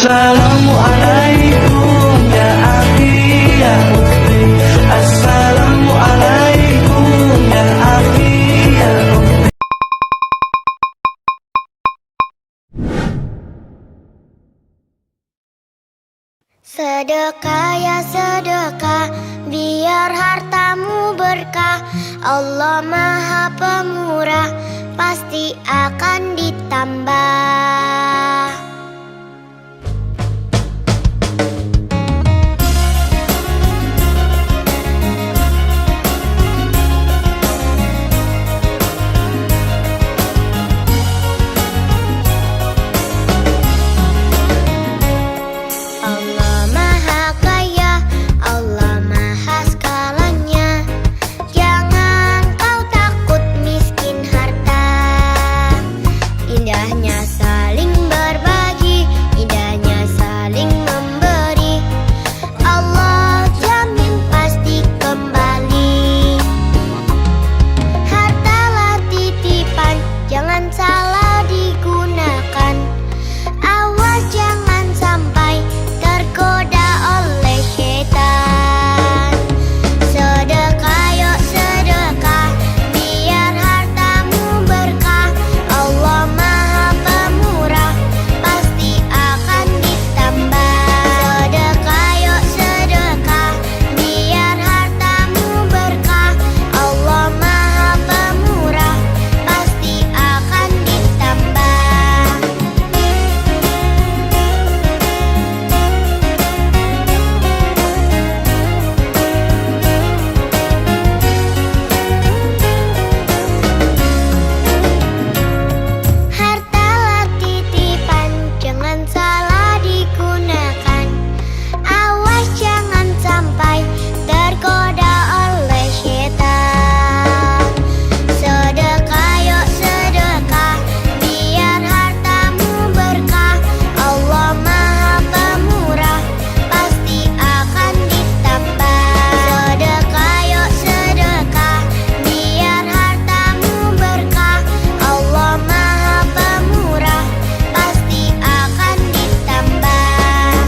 Assalamualaikum ya akhi ya ukhti. Assalamualaikum ya akhi ya ukhti. Sedekah ya sedekah, biar hartamu berkah. Allah Maha Pemurah, pasti akan ditambah. Allah Maha Kaya, Allah Maha segalanya. Jangan kau takut miskin harta. Indahnya saling berbagi, indahnya saling memberi. Allah jamin pasti kembali. Hartalah titipan, jangan salah digunakan. Awas jangan sampai tergoda oleh setan. Sedekah yuk sedekah, biar hartamu berkah. Allah Maha Pemurah, pasti akan ditambah. Sedekah yuk sedekah, biar hartamu berkah. Allah Maha Pemurah, pasti akan ditambah. Hartalah titipan, jangan salah digunakan. Awas jangan sampai tergoda oleh setan. Sedekah yuk sedekah, biar hartamu berkah. Allah Maha Pemurah, pasti akan ditambah. Sedekah yuk sedekah, biar hartamu berkah. Allah Maha Pemurah, pasti akan ditambah.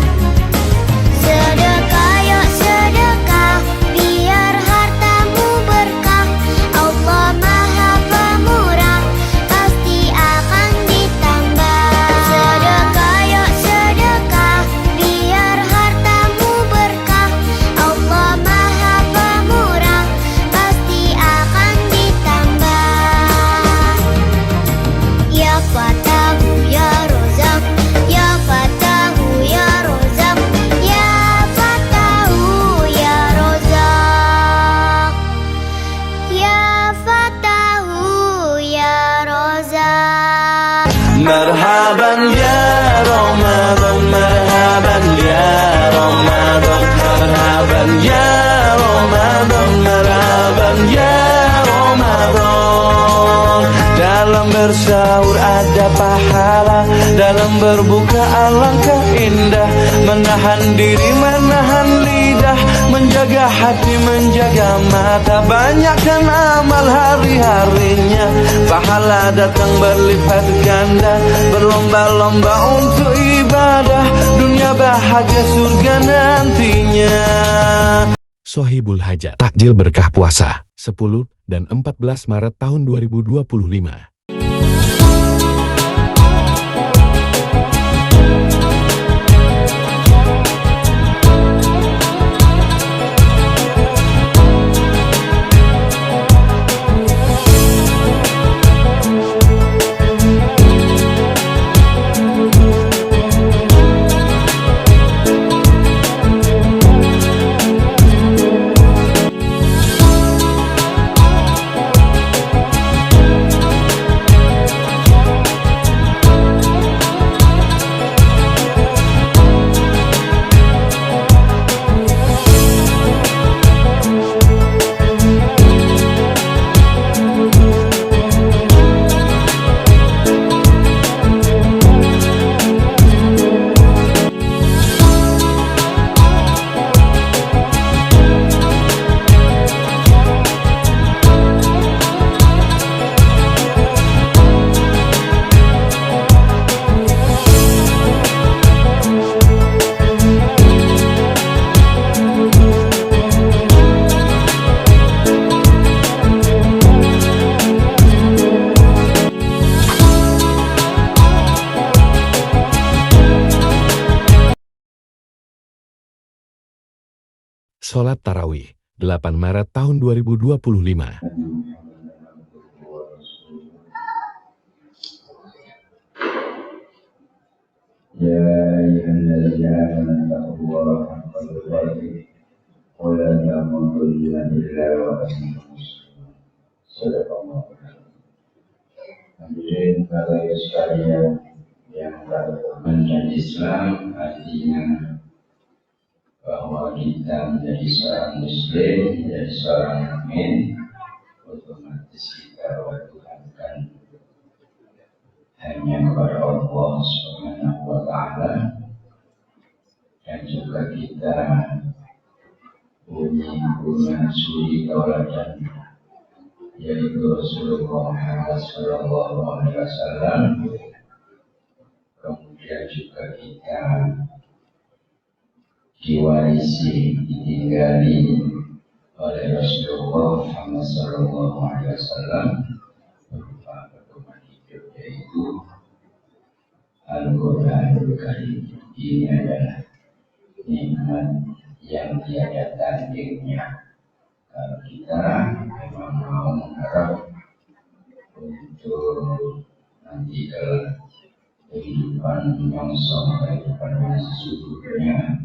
Sedekah yuk sedekah, biar hartamu berkah. Allah Maha Pemurah, pasti akan ditambah. Sedekah yuk sedekah, biar hartamu berkah. Allah Maha Pemurah, pasti akan ditambah. Ya Fatahu ya Rozak, ya Fatahu ya Rozak, ya Fatahu ya Rozak, ya Fatahu ya Rozak. Marhaban ya Ramadan, marhaban ya Ramadan, marhaban ya Ramadan, marhaban ya Ramadan. Dalam bersahur ada pahala, dalam berbuka alangkah indah. Menahan diri, menahan lidah, menjaga hati, menjaga mata. Banyakkan amal hari-harinya, pahala datang berlipat ganda. Berlomba-lomba untuk ibadah, dunia bahagia surga nantinya. Sohibul Hajat, takjil berkah puasa 10 dan 14 Maret tahun 2025. Sholat Tarawih, 8 Maret tahun 2025. يا أيها الذين آمنوا اتقوا الله حق تقاته ولا تموتن إلا وأنتم مسلمون. صدق الله. Hadirin para sekalian yang beragama Islam, artinya bahwa kita menjadi seorang Muslim, menjadi seorang mukmin, otomatis kita wajibkan hanya kepada Allah Subhanahu wa Ta'ala, dan juga kita punya suri tauladan, yaitu Rasulullah Muhammad Sallallahu Alaihi Wasallam. Kemudian juga kita diwarisi, ditinggali oleh Rasulullah Muhammad Sallallahu Alaihi Wasallam berupa pedoman hidup, yaitu Al-Quranul Karim. Ini adalah nikmat yang tiada tandingnya. Kalau kita memang mau mengharap untuk nanti dalam kehidupan menyongsong kehidupan yang sesungguhnya,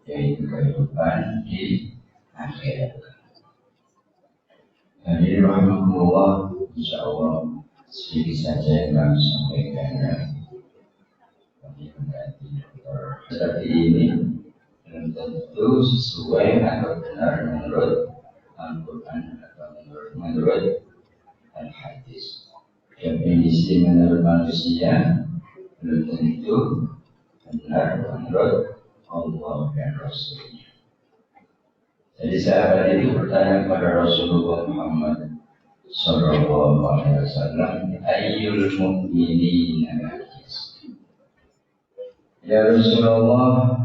yaitu kehidupan di akhirat. Hadirin rahimahullah, insya Allah sedikit saja yang kami sampaikan. Kami mengganti dokter seperti ini, dan tentu sesuai atau benar menurut Al-Quran atau menurut Al-Hadis. Definisi menurut manusia belum tentu benar menurut Allah dan Rasulnya. Jadi sahabat itu bertanya kepada Rasulullah Muhammad Sallallahu Alaihi Wasallam, ayyul mu'minina najis. Ya Rasulullah,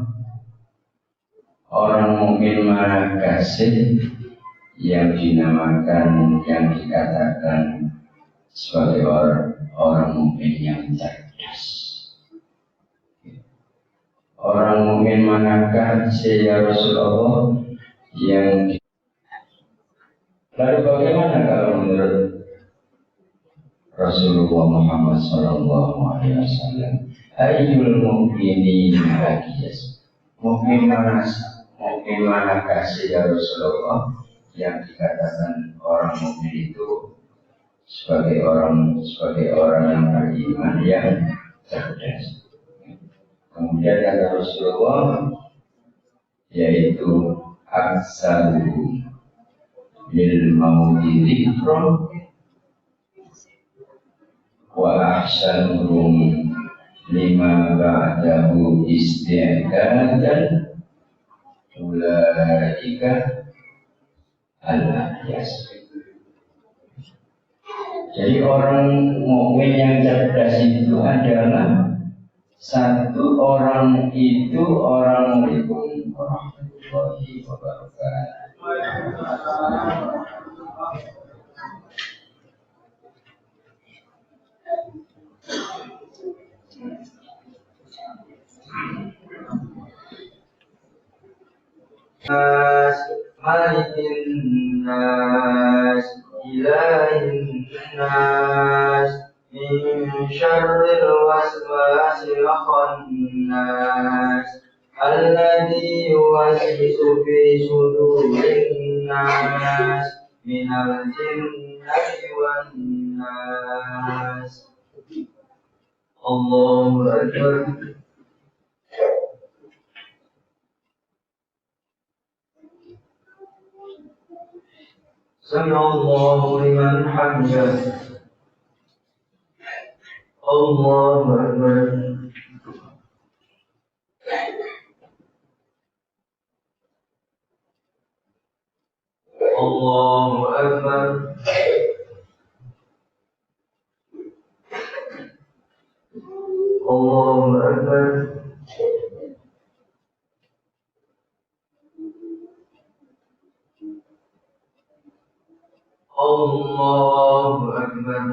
orang mukmin manakah sih yang dinamakan, yang dikatakan sebagai orang mukmin yang cerdas? Orang mukmin manakah sih ya Rasulullah yang lalu bagaimana kalau menurut Rasulullah Muhammad Sallallahu Alaihi Wasallam, ayyul mu'minina najis? Mukmin manakah sih ya Rasulullah yang dikatakan orang mukmin itu sebagai orang yang beriman, yang cerdas? Kemudian kata Rasulullah, yaitu aksaru lil mauti dzikra wa ahsanuhum lima ba'dahu isti'dadan ulaika al-ahyas. Jadi orang mukmin yang cerdas itu adalah satu orang itu orang mukmin. Warahmatullahi wabarakatuh. Malikin nas, ilahin nas, min syarril waswasil khannas, alladzi yuwaswisu fi sudurin nas, minal jinnati wan nas. Allahu Akbar. Sami'allahu liman hamidah. Allahu Akbar. Allahu Akbar. Allahu Akbar. Allahu Akbar.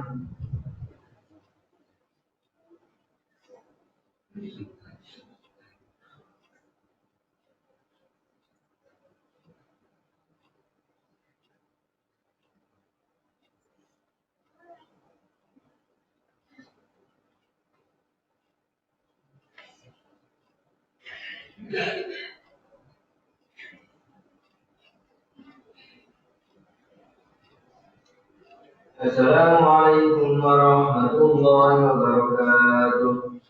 Assalamualaikum warahmatullahi wabarakatuh.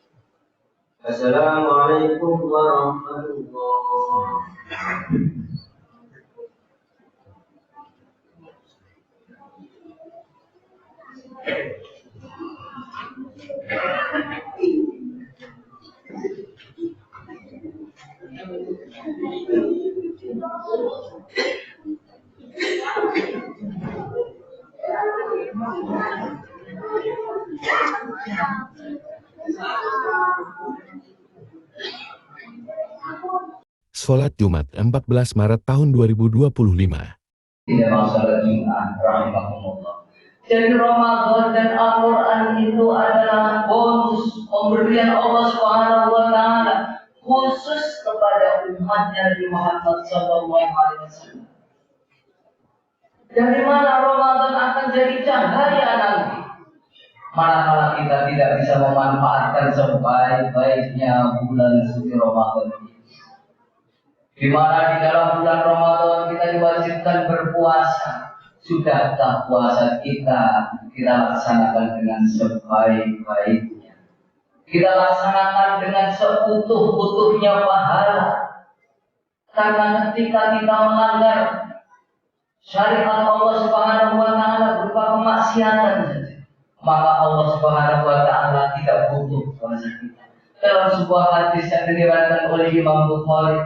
Assalamualaikum warahmatullahi wabarakatuh. Sholat Jumat 14 Maret tahun 2025. Tidak masalah Jumat, rahimahumullah. Jadi Ramadan dan Al-Quran itu adalah bonus pemberian Allah Subhanahu wa Ta'ala khusus kepada umatnya Nabi Muhammad SAW. Dari mana Ramadan akan jadi cahaya nanti? Manakala kita tidak bisa memanfaatkan sebaik-baiknya bulan suci Ramadan ini. Di mana di dalam bulan Ramadan kita diwajibkan berpuasa. Sudahkah puasa kita laksanakan dengan sebaik-baiknya? Kita laksanakan dengan seutuh-utuhnya pahala. Karena ketika kita melanggar syariat Allah Subhanahu wa Ta'ala berupa kemaksiatan saja, maka Allah Subhanahu wa Ta'ala tidak butuh puasa kita. Dalam sebuah hadis yang diriwayatkan oleh Imam Bukhari,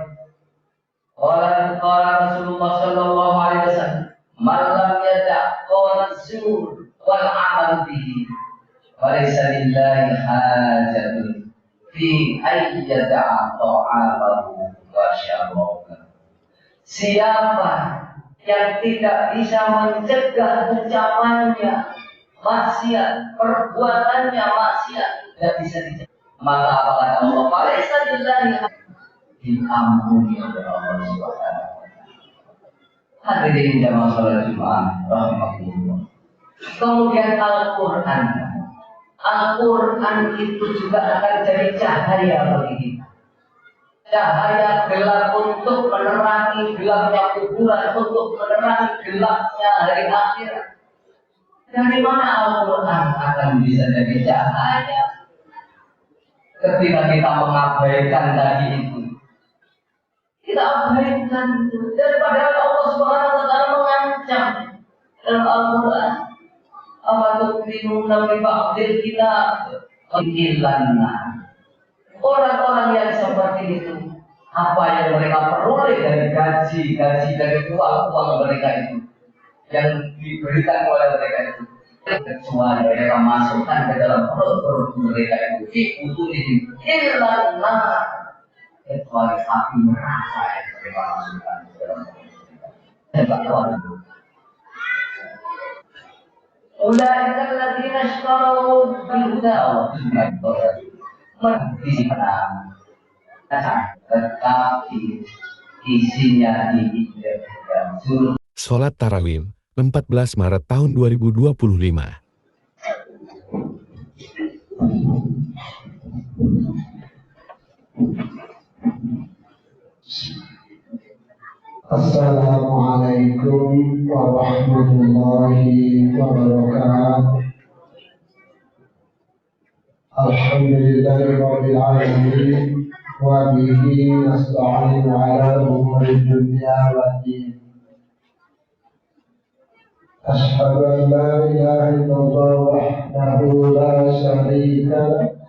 qala Rasulullah sallallahu alaihi wasallam, "Man lam yada' qawla zur wal 'amal bihi, falaysa lillahi hajatun fi ay yada'a ta'amahu wa syarabahu." Siapa yang tidak bisa mencegah ucapannya maksiat, perbuatannya maksiat, tidak bisa dicegah, maka apa kata Allah? Falaysa lillahi diampuni oleh Allah Subhanahu wa Ta'ala. Hadirin jamaah salat Jumat rahimahullah. Kemudian Al-Quran. Al-Quran itu juga akan jadi cahaya bagi kita. Cahaya gelap untuk menerangi gelapnya kuburan, untuk menerangi gelapnya hari akhirat. Dari mana Al-Quran akan bisa jadi cahaya? Ketika kita mengabaikan tadi itu, kita abaikan itu. Daripada Allah Subhanahu wa Ta'ala mengancam dalam Al-Quran, apa tu'minuna bi ba'dil kitab illanna. Orang-orang yang seperti itu, apa yang mereka peroleh dari gaji dari uang mereka itu, yang diberikan oleh mereka itu, kecuali mereka masukkan ke dalam perut mereka itu, itu illanna, kecuali api neraka yang mereka masukkan ke dalam mereka. Ulaika alladziina ishtaraw bil-huda tetapi isinya di surga. Sholat Tarawih 14 Maret tahun 2025. Assalamualaikum warahmatullahi wabarakatuh. Alhamdulillahirabbil alamin wa bihi nasta'inu ala umuri dunya waddin. Asyhadu an la ilaha illallah wahdahu la syarika lahu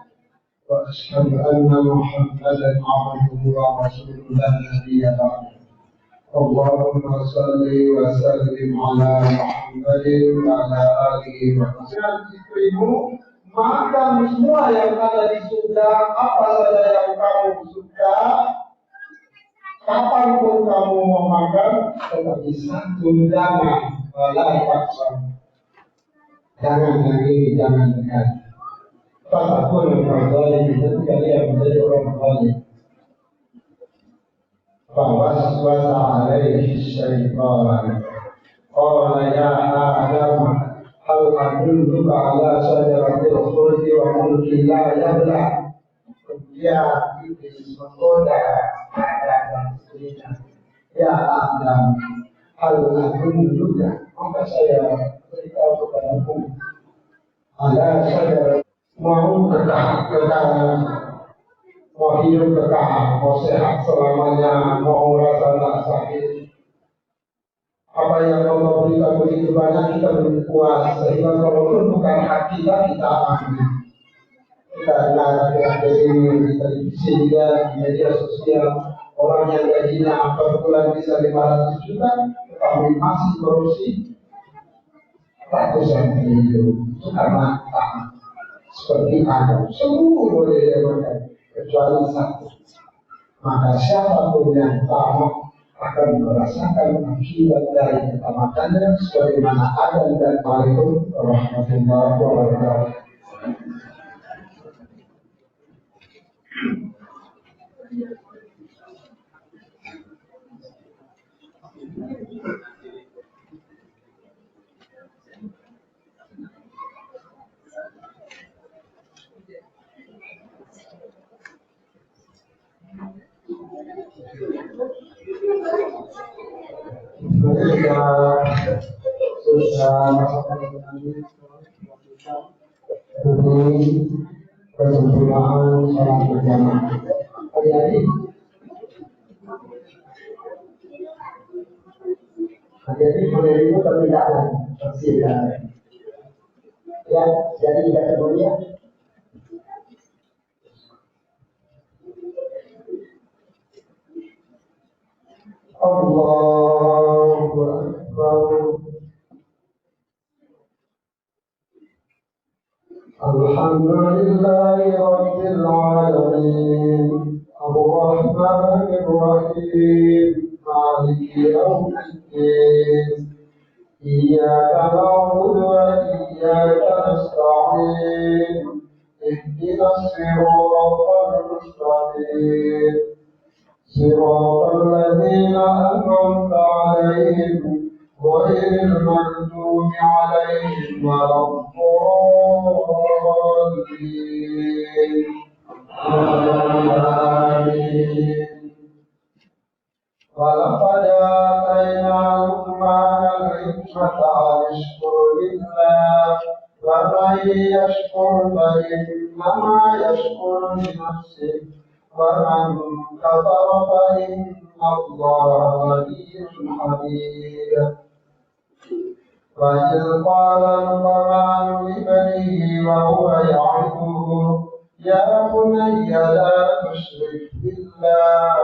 wa asyhadu anna Muhammadan 'abduhu wa rasuluhu la nabiyya ba'dahu. Allahumma salli wa sallim ala Muhammadin wa ala alihi wa sahbihi. Makan semua yang ada di surga, apa saja yang kamu suka, kapanpun kamu mau makan, tetapi satu jangan paksa. Jangan lagi, jangan dekat. Apapun yang kau zalim, itu kalian menjadi orang zalim. فوسوس عليه الشيطان قال يا آدم هل أدلك على شجرة الخلد وملك لا يبلى Kemudian iblis menggoda Adam dan istrinya. Ya Adam, hal lakum juga, maka saya beritahu kepadamu. Ada saya mau kekal, mau hidup kekal, mau sehat selamanya, mau merasa tak sakit. Apa yang Allah berikan begitu banyak kita belum puas, sehingga kalau bukan hak kita, kita ambil. Kita lihat di televisi dan di media sosial, orang yang gajinya per bulan bisa 500 juta, tetapi masih korupsi ratusan triliun. Itu karena seperti Adam, semua boleh dilakukan kecuali satu. Maka siapapun yang tamat akan merasakan akibat dari ketamatannya sebagaimana Adam dan Waalaikumsalam warahmatullahi wabarakatuh. Sudah ini kesempurnaan salat berjamaah. Hari-hari boleh itu tapi tidak ada tersidah. Ya, jadi tidak semuanya. Allahu Akbar. Alhamdulillahi Rabbil Alamin. Ar-Rahmanir Rahim. Maliki Yawmiddin. Iyyaka na'budu wa iyyaka nasta'in. Ihdinas siratal mustaqim. صراط الذين أنعمت عليهم غير المغضوب عليهم ولا الضالين. آمين. ولقد آتينا لقمان الحكمة أن اشكر لله ومن يشكر فإنما يشكر لنفسه ومن كفر فإن الله غني حميد. وإذ قال لقمان لبنيه وهو يعظه يا بني لا تشرك بالله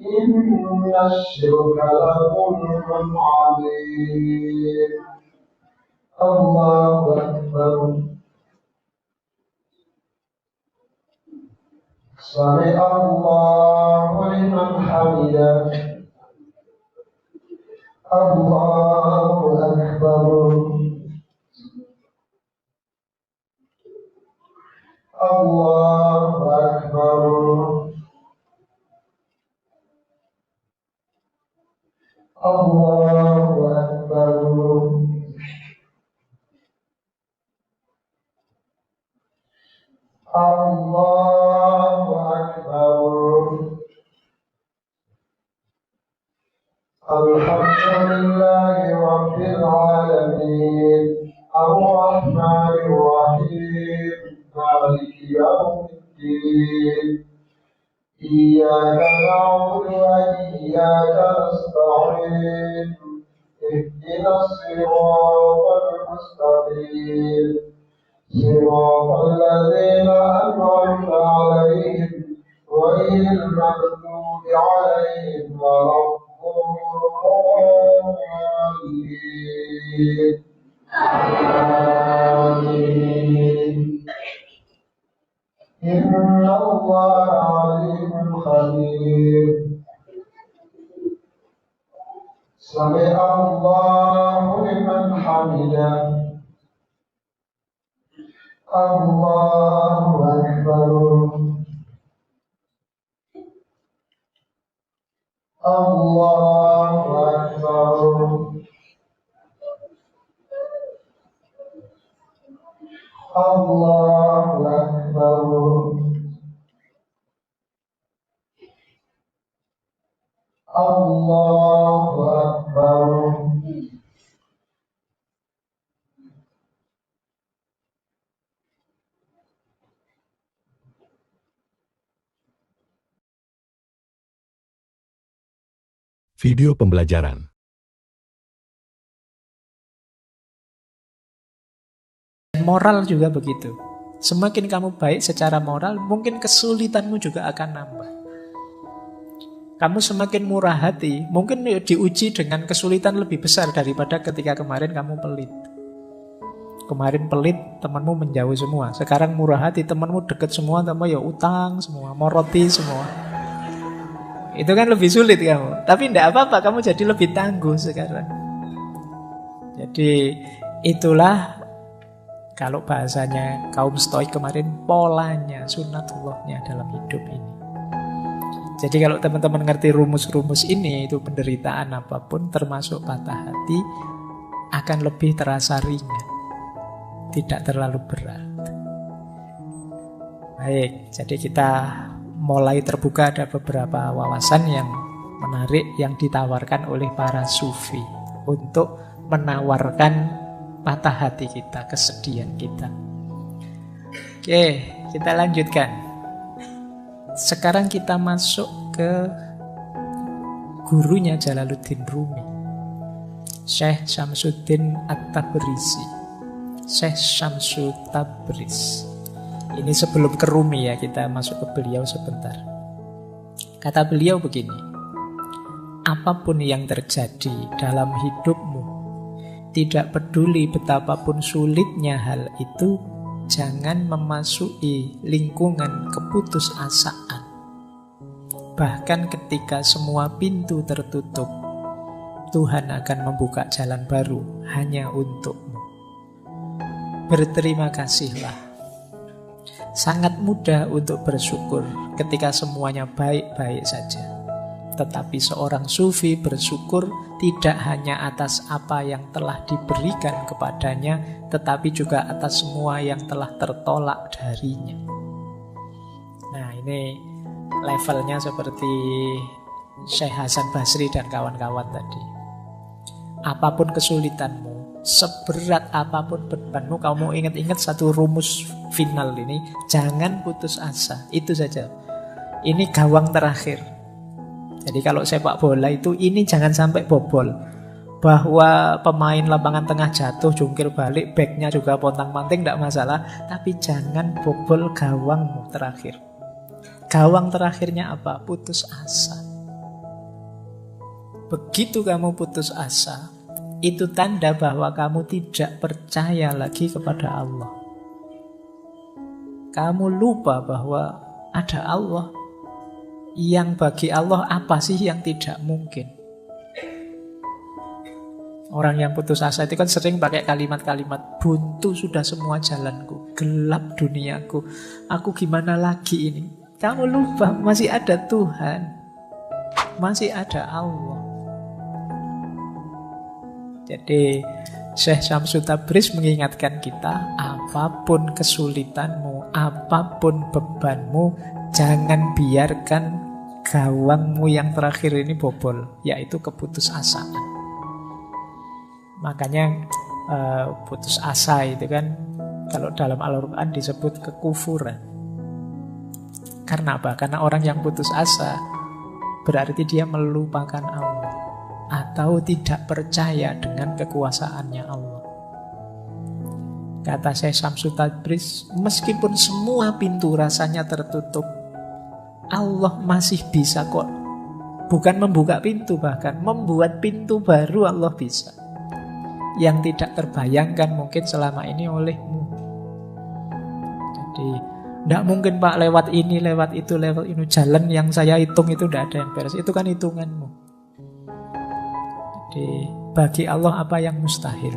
إن الشرك لظلم عظيم. الله أكبر. سمع الله لمن حمده. الله أكبر. الله أكبر. الله أكبر. الله أكبر. الحمد لله رب العالمين الرحمن الرحيم مالك يوم الدين إياك نعبد وإياك نستعين اهدنا الصراط المستقيم صراط الذين أنعمت عليهم غير المغضوب عليهم ولا الضالين. آمين. إن الله عليم خبير. سمع الله لمن حمده. الله أكبر. الله أكبر. الله أكبر. Video pembelajaran. Moral juga begitu. Semakin kamu baik secara moral, mungkin kesulitanmu juga akan nambah. Kamu semakin murah hati, mungkin diuji dengan kesulitan lebih besar daripada ketika kemarin kamu pelit. Kemarin pelit, temanmu menjauh semua. Sekarang murah hati, temanmu deket semua, temanmu ya utang semua, moroti semua. Itu kan lebih sulit kamu. Tapi tidak apa-apa, kamu jadi lebih tangguh sekarang. Jadi itulah kalau bahasanya kaum Stoik kemarin, polanya, sunnatullahnya dalam hidup ini. Jadi kalau teman-teman ngerti rumus-rumus ini, itu penderitaan apapun termasuk patah hati akan lebih terasa ringan, tidak terlalu berat. Baik, jadi kita mulai terbuka, ada beberapa wawasan yang menarik yang ditawarkan oleh para sufi untuk menawarkan patah hati kita, kesedihan kita. Oke, kita lanjutkan. Sekarang kita masuk ke gurunya Jalaluddin Rumi, Syekh Syamsuddin At-Tabrizi. Syekh Syamsu Tabriz. Ini sebelum ke Rumi ya, kita masuk ke beliau sebentar. Kata beliau begini, apapun yang terjadi dalam hidupmu, tidak peduli betapapun sulitnya hal itu, jangan memasuki lingkungan keputusasaan. Bahkan ketika semua pintu tertutup, Tuhan akan membuka jalan baru hanya untukmu. Berterima kasihlah. Sangat mudah untuk bersyukur ketika semuanya baik-baik saja. Tetapi seorang sufi bersyukur tidak hanya atas apa yang telah diberikan kepadanya, tetapi juga atas semua yang telah tertolak darinya. Nah, ini levelnya seperti Syekh Hasan Basri dan kawan-kawan tadi. Apapun kesulitanmu, seberat apapun bebanmu, kamu ingat-ingat satu rumus final ini, jangan putus asa. Itu saja. Ini gawang terakhir. Jadi kalau sepak bola itu, ini jangan sampai bobol. Bahwa pemain lapangan tengah jatuh, jungkir balik, backnya juga pontang-panting, tidak masalah. Tapi jangan bobol gawangmu terakhir. Gawang terakhirnya apa? Putus asa. Begitu kamu putus asa, itu tanda bahwa kamu tidak percaya lagi kepada Allah. Kamu lupa bahwa ada Allah. Yang bagi Allah apa sih yang tidak mungkin? Orang yang putus asa itu kan sering pakai kalimat-kalimat, buntu sudah semua jalanku, gelap duniaku, aku gimana lagi ini? Kamu lupa masih ada Tuhan, masih ada Allah. Jadi Syekh Syamsu Tabriz mengingatkan kita, apapun kesulitanmu, apapun bebanmu, jangan biarkan gawangmu yang terakhir ini bobol, yaitu keputusasaan. Makanya putus asa itu kan kalau dalam Al-Quran disebut kekufuran. Karena apa? Karena orang yang putus asa berarti dia melupakan Allah atau tidak percaya dengan kekuasaannya Allah. Kata Syekh Syamsu Tabriz, meskipun semua pintu rasanya tertutup, Allah masih bisa kok. Bukan membuka pintu, bahkan membuat pintu baru Allah bisa. Yang tidak terbayangkan mungkin selama ini olehmu. Jadi tidak mungkin Pak lewat ini, lewat itu, lewat ini. Jalan yang saya hitung itu tidak ada yang beres. Itu kan hitunganmu. Jadi bagi Allah apa yang mustahil?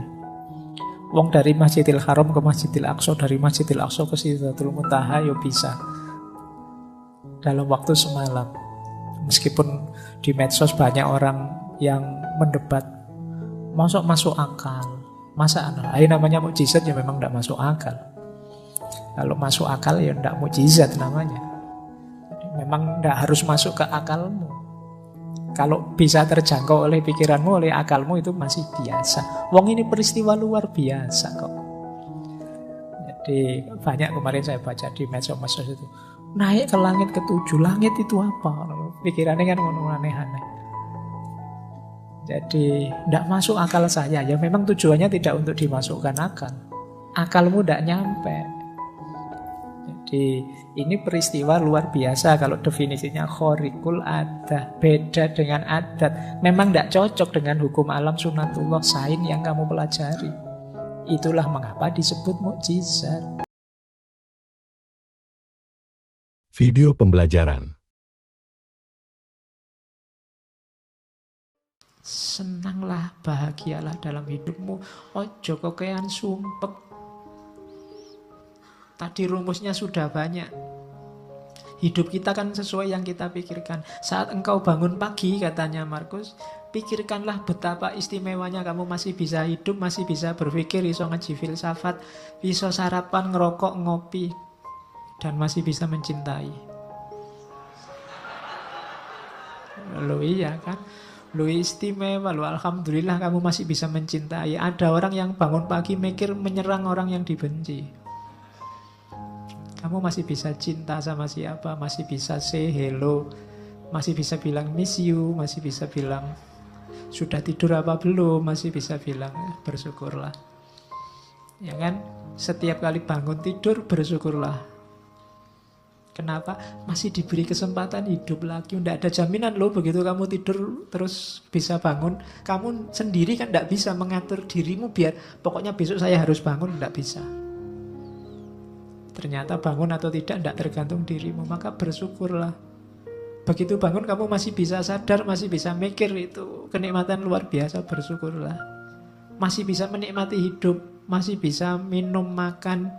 Wong dari Masjidil Haram ke Masjidil Aqsa, dari Masjidil Aqsa ke Sidratul Muntaha, yo bisa dalam waktu semalam. Meskipun di medsos banyak orang yang mendebat, masuk akal, masa namanya mukjizat ya memang tidak masuk akal. Kalau masuk akal ya tidak mukjizat namanya. Jadi memang tidak harus masuk ke akalmu. Kalau bisa terjangkau oleh pikiranmu, oleh akalmu, itu masih biasa. Wong ini peristiwa luar biasa kok. Jadi banyak kemarin saya baca di medsos itu, naik ke langit ke-7, langit itu apa? Pikirannya kan aneh-aneh. Jadi tidak masuk akal saya. Ya memang tujuannya tidak untuk dimasukkan akal. Akalmu tidak nyampe. Jadi ini peristiwa luar biasa kalau definisinya khorikul adat. Beda dengan adat. Memang tidak cocok dengan hukum alam sunatullah sain yang kamu pelajari. Itulah mengapa disebut mukjizat. Video pembelajaran. Senanglah, bahagialah dalam hidupmu. Ojo kokean sumpek. Tadi rumusnya sudah banyak. Hidup kita kan sesuai yang kita pikirkan. Saat engkau bangun pagi, katanya Markus, pikirkanlah betapa istimewanya kamu masih bisa hidup, masih bisa berpikir, iso ngaji filsafat, iso sarapan, ngerokok, ngopi, dan masih bisa mencintai. Loh iya kan? Lu istimewa, lu alhamdulillah kamu masih bisa mencintai. Ada orang yang bangun pagi mikir menyerang orang yang dibenci. Kamu masih bisa cinta sama siapa, masih bisa say hello, masih bisa bilang miss you, masih bisa bilang sudah tidur apa belum, masih bisa bilang bersyukurlah. Ya kan? Setiap kali bangun tidur bersyukurlah. Kenapa? Masih diberi kesempatan hidup lagi. Tidak ada jaminan loh begitu kamu tidur terus bisa bangun. Kamu sendiri kan tidak bisa mengatur dirimu biar pokoknya besok saya harus bangun. Tidak bisa. Ternyata bangun atau tidak tergantung dirimu. Maka bersyukurlah. Begitu bangun kamu masih bisa sadar, masih bisa mikir, itu kenikmatan luar biasa. Bersyukurlah. Masih bisa menikmati hidup, masih bisa minum, makan.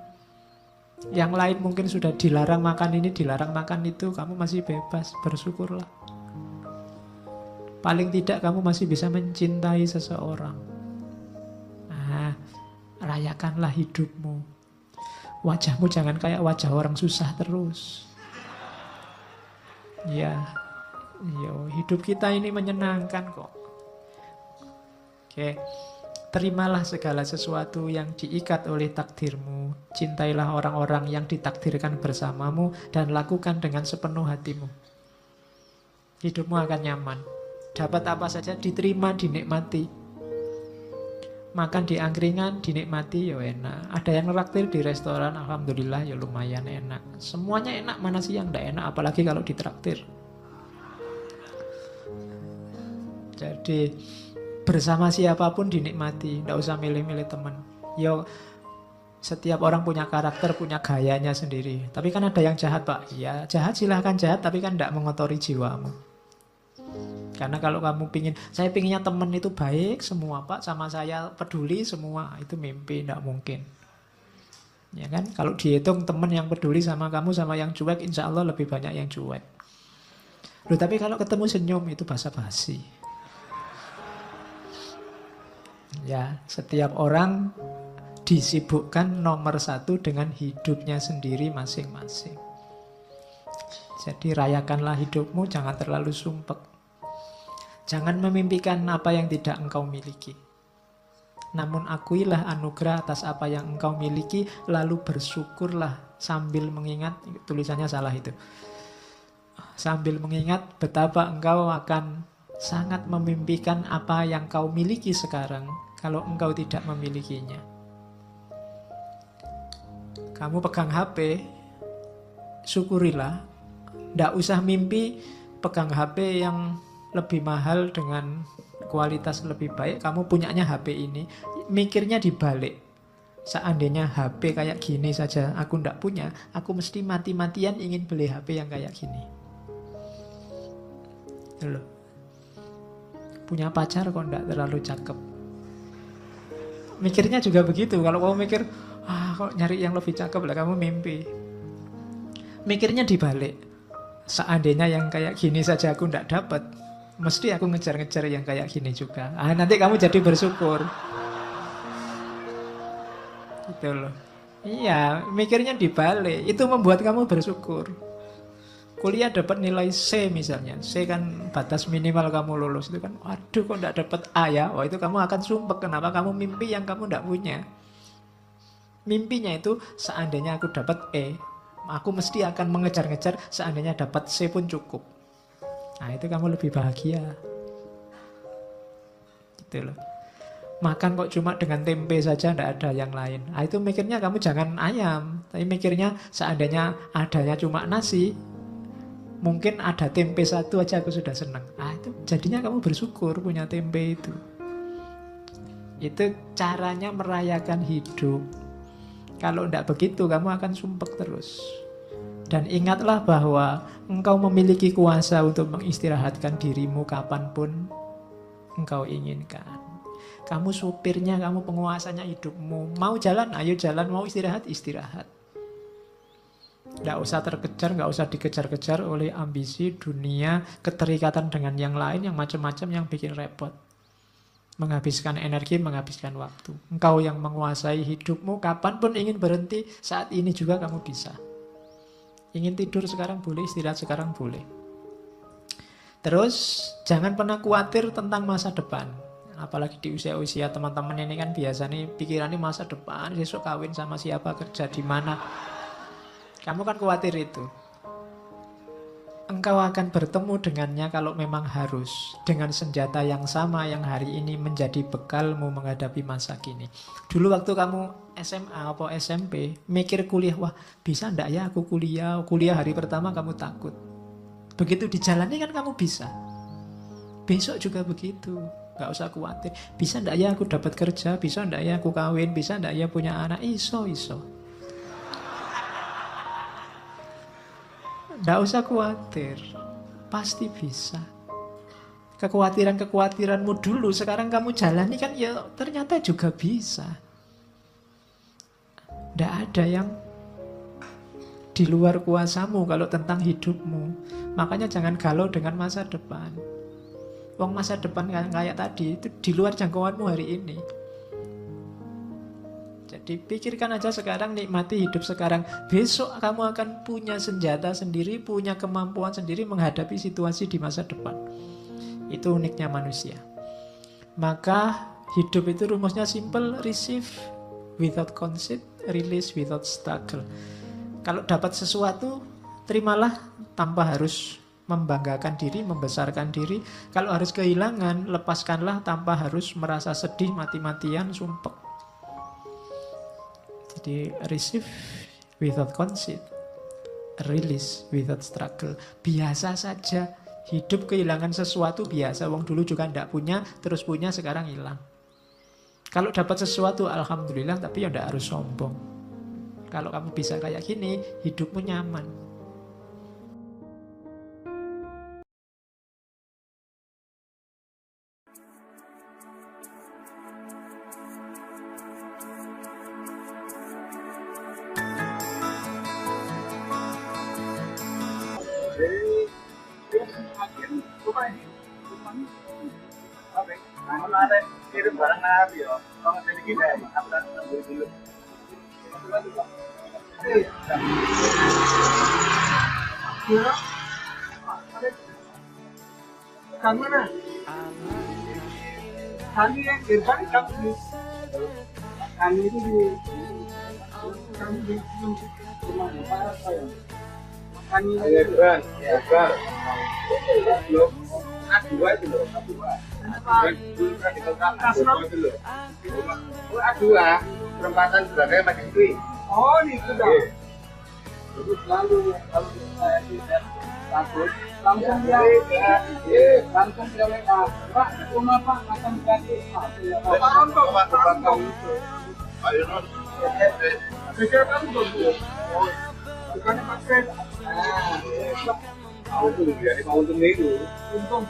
Yang lain mungkin sudah dilarang makan ini, dilarang makan itu, kamu masih bebas, bersyukurlah. Paling tidak kamu masih bisa mencintai seseorang. Nah, rayakanlah hidupmu. Wajahmu jangan kayak wajah orang susah terus. Ya, hidup kita ini menyenangkan kok. Oke. Terimalah segala sesuatu yang diikat oleh takdirmu. Cintailah orang-orang yang ditakdirkan bersamamu dan lakukan dengan sepenuh hatimu. Hidupmu akan nyaman. Dapat apa saja diterima, dinikmati. Makan di angkringan, dinikmati, ya enak. Ada yang neraktir di restoran, alhamdulillah ya lumayan enak. Semuanya enak, mana sih yang tidak enak, apalagi kalau ditraktir. Jadi bersama siapapun dinikmati, tidak usah milih-milih teman. Yo, setiap orang punya karakter, punya gayanya sendiri. Tapi kan ada yang jahat, Pak. Ya, jahat silahkan jahat, tapi kan tidak mengotori jiwamu. Karena kalau kamu saya pinginnya teman itu baik semua, Pak, sama saya peduli semua, itu mimpi, tidak mungkin. Ya kan? Kalau dihitung teman yang peduli sama kamu sama yang cuek, insya Allah lebih banyak yang cuek. Loh, tapi kalau ketemu senyum itu basa-basi. Ya, setiap orang disibukkan nomor satu dengan hidupnya sendiri masing-masing. Jadi rayakanlah hidupmu, jangan terlalu sumpek. Jangan memimpikan apa yang tidak engkau miliki. Namun akuilah anugerah atas apa yang engkau miliki, lalu bersyukurlah sambil mengingat, tulisannya salah itu. Sambil mengingat betapa engkau akan sangat memimpikan apa yang kau miliki sekarang kalau engkau tidak memilikinya. Kamu pegang HP, syukurilah. Tidak usah mimpi pegang HP yang lebih mahal dengan kualitas lebih baik. Kamu punyanya HP ini, mikirnya dibalik. Seandainya HP kayak gini saja aku tidak punya, aku mesti mati-matian ingin beli HP yang kayak gini. Loh. Punya pacar kok tidak terlalu cakep. Mikirnya juga begitu. Kalau kamu mikir, kok nyari yang lebih cakep lah, kamu mimpi. Mikirnya dibalik. Seandainya yang kayak gini saja aku tidak dapat, mesti aku ngejar-ngejar yang kayak gini juga. Nanti kamu jadi bersyukur. Gitu loh. Iya, mikirnya dibalik. Itu membuat kamu bersyukur. Kuliah dapat nilai C misalnya, C kan batas minimal kamu lulus, itu kan, waduh kok tidak dapat A ya, wah itu kamu akan sumpek. Kenapa? Kamu mimpi yang kamu tidak punya. Mimpinya itu seandainya aku dapat E, aku mesti akan mengejar-ngejar, seandainya dapat C pun cukup. Nah itu kamu lebih bahagia. gitu loh. Makan kok cuma dengan tempe saja, tidak ada yang lain. Nah, itu mikirnya kamu jangan ayam, tapi mikirnya seandainya adanya cuma nasi, mungkin ada tempe satu aja aku sudah senang. Ah, itu jadinya kamu bersyukur punya tempe itu. Itu caranya merayakan hidup. Kalau tidak begitu kamu akan sumpek terus. Dan ingatlah bahwa engkau memiliki kuasa untuk mengistirahatkan dirimu kapanpun engkau inginkan. Kamu supirnya, kamu penguasanya hidupmu. Mau jalan, ayo jalan. Mau istirahat, istirahat. Tidak usah terkejar, nggak usah dikejar-kejar oleh ambisi, dunia, keterikatan dengan yang lain, yang macam-macam yang bikin repot. Menghabiskan energi, menghabiskan waktu. Engkau yang menguasai hidupmu, kapanpun ingin berhenti, saat ini juga kamu bisa. Ingin tidur sekarang boleh, istirahat sekarang boleh. Terus, jangan pernah khawatir tentang masa depan. Apalagi di usia-usia teman-teman ini kan biasa nih pikirannya masa depan, besok kawin sama siapa, kerja di mana. Kamu kan khawatir itu. Engkau akan bertemu dengannya kalau memang harus, dengan senjata yang sama yang hari ini menjadi bekalmu menghadapi masa kini. Dulu waktu kamu SMA atau SMP mikir kuliah, wah bisa ndak ya aku kuliah hari pertama kamu takut. Begitu dijalani kan kamu bisa. Besok juga begitu. Gak usah khawatir. Bisa ndak ya aku dapat kerja, bisa ndak ya aku kawin, bisa ndak ya punya anak. Iso. Ndak usah khawatir. Pasti bisa. Kekhawatiranmu dulu sekarang kamu jalani kan ya ternyata juga bisa. Ndak ada yang di luar kuasamu kalau tentang hidupmu. Makanya jangan galau dengan masa depan. Wong masa depan kayak tadi itu di luar jangkauanmu hari ini. Jadi pikirkan aja sekarang, nikmati hidup sekarang. Besok kamu akan punya senjata sendiri, punya kemampuan sendiri menghadapi situasi di masa depan. Itu uniknya manusia. Maka hidup itu rumusnya simple, receive without conceit, release without struggle. Kalau dapat sesuatu, terimalah tanpa harus membanggakan diri, membesarkan diri. Kalau harus kehilangan, lepaskanlah tanpa harus merasa sedih, mati-matian, sumpek. Jadi receive without conceit, release without struggle. Biasa saja. Hidup kehilangan sesuatu biasa. Wong dulu juga tidak punya, terus punya, sekarang hilang. Kalau dapat sesuatu, alhamdulillah, tapi ya tidak harus sombong. Kalau kamu bisa kayak gini, hidupmu nyaman. Mana? Kami yang gerbang kami itu di rumah barat saya. Kami gerbang, ya kan? Belum A2 itu loh, A2. A2 perempatan sebagai Majidwi. Oh, itu dah. Terus lalu kalau saya tidak takut, langsung dia Pak, rumah Pak akan ganti. Paham kok Pak, paham itu. Ayo non. Pikir kamu dulu. Bukannya pakai. Mau tuh dia, mau untung itu. Untung.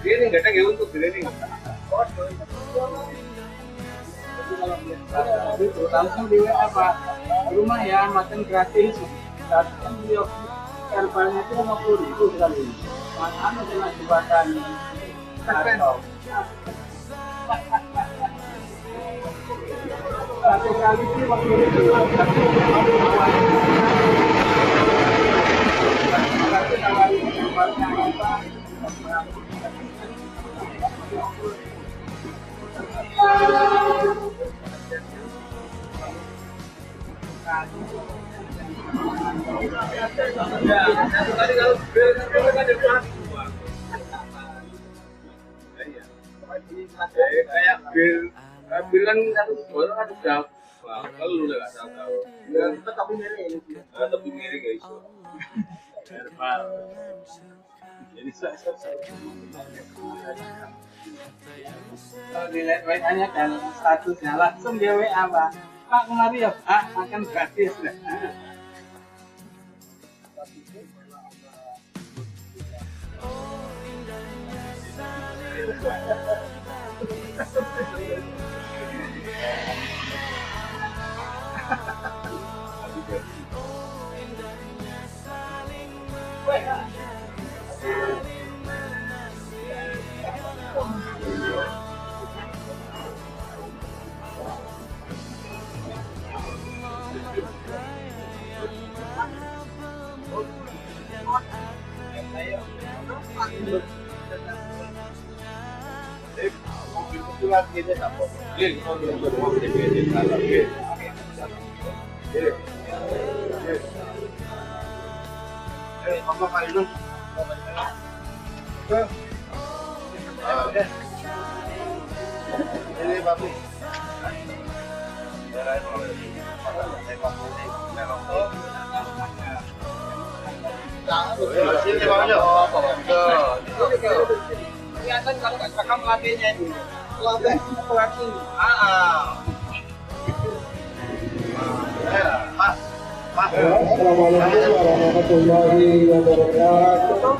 Dia ini nggak ada yang untung dia ini. Langsung dia apa? Rumah ya, makan gratis. Datang dia. Harganya itu 50.000 sekali. Makanya kena jembatan. Satu kali sih waktu itu. kayak bil kan harus bola kan udah kalau lu nggak tahu ya kita tapi miring guys herbal jadi kalau dilihat WA-nya dan statusnya langsung dia WA Pak kemari ya makan gratis deh. Kelihatan kalau nggak cakap pelatihnya itu. Pelatih. Assalamualaikum warahmatullahi wabarakatuh.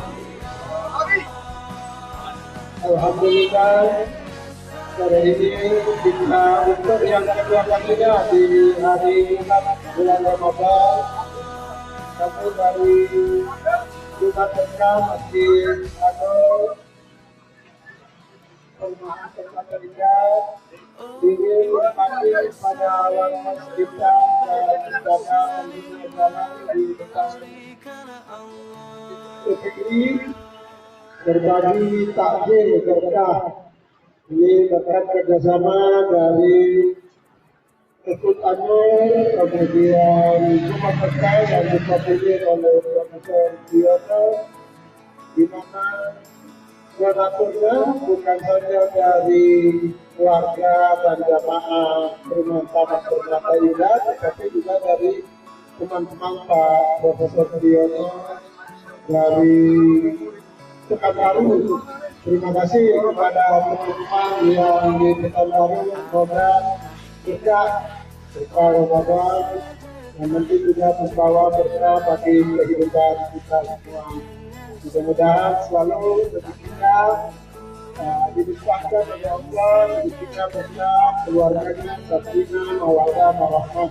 Alhamdulillah pada ini kita untuk yang kedua kalinya di hari 6 bulan Ramadan kami dari Jumat Besar Masjid atau Perumahan Tempat Kerja ingin berbagi pada warga sekitar dan pada pengguna jalan di dekat Fikri berbagi takjil berkah. Ini berkat kerjasama dari Ketut Anur, kemudian Jumat Besar yang dikoordinir oleh Profesor Diono, di mana donaturnya bukan saja dari warga dan jamaah Rumah Taman Beberapa Indah, tetapi juga dari teman-teman Pak Profesor Diono dari Pekanbaru. Terima kasih kepada teman-teman yang di Pekanbaru, semoga berkah Ramadan yang nanti juga membawa berkah bagi kehidupan kita semua. Mudah-mudahan selalu kita dilimpahkan oleh Allah, kita berkah keluarganya, sakinah, mawaddah, warahmah.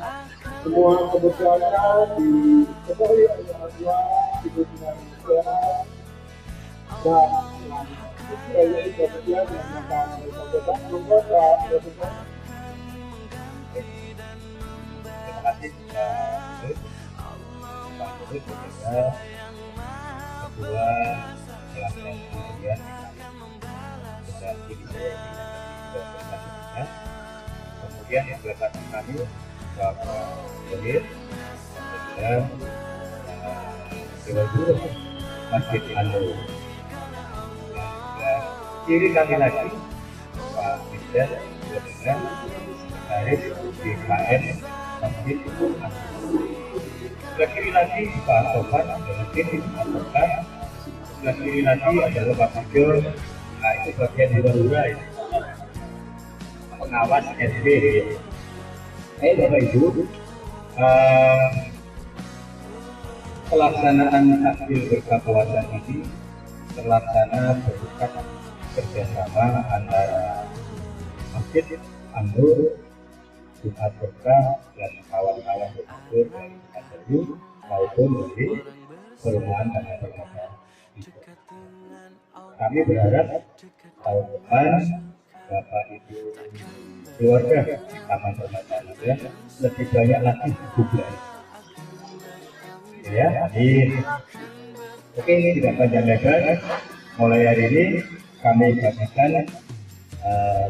Semua kebutuhannya dipenuhi oleh Allah, hidupnya sehat dan selalu kemudian yang akan berkembang membuat berkembang. Terima kasih Pak Luhut kepada Ketua Pelaksana Harian dan diri saya kemudian yang belakang kami Bapak Luhut dan Dewa Guru Masjid Anur dan kiri kami lagi Pak Bisdan dengan Sekretaris BKN Masjid Anur. Sebelah kiri lagi Pak Sofan adalah tim advokat. Sebelah kiri lagi adalah Pak Pijo. Nah itu bagian hura-hura ya. Pengawas SB. Bapak Ibu, pelaksanaan takjil berkah puasa ini terlaksana berkat kerjasama antara Masjid Anur, Jumat Berkah dan kawan-kawan bersyukur dari Kasayu maupun dari Perumahan dan Permata. Kami berharap tahun depan Bapak Ibu keluarga Taman Permata lebih banyak lagi bulan. Ya, amin. Oke, ini tidak panjang lebar. Mulai hari ini kami bagikan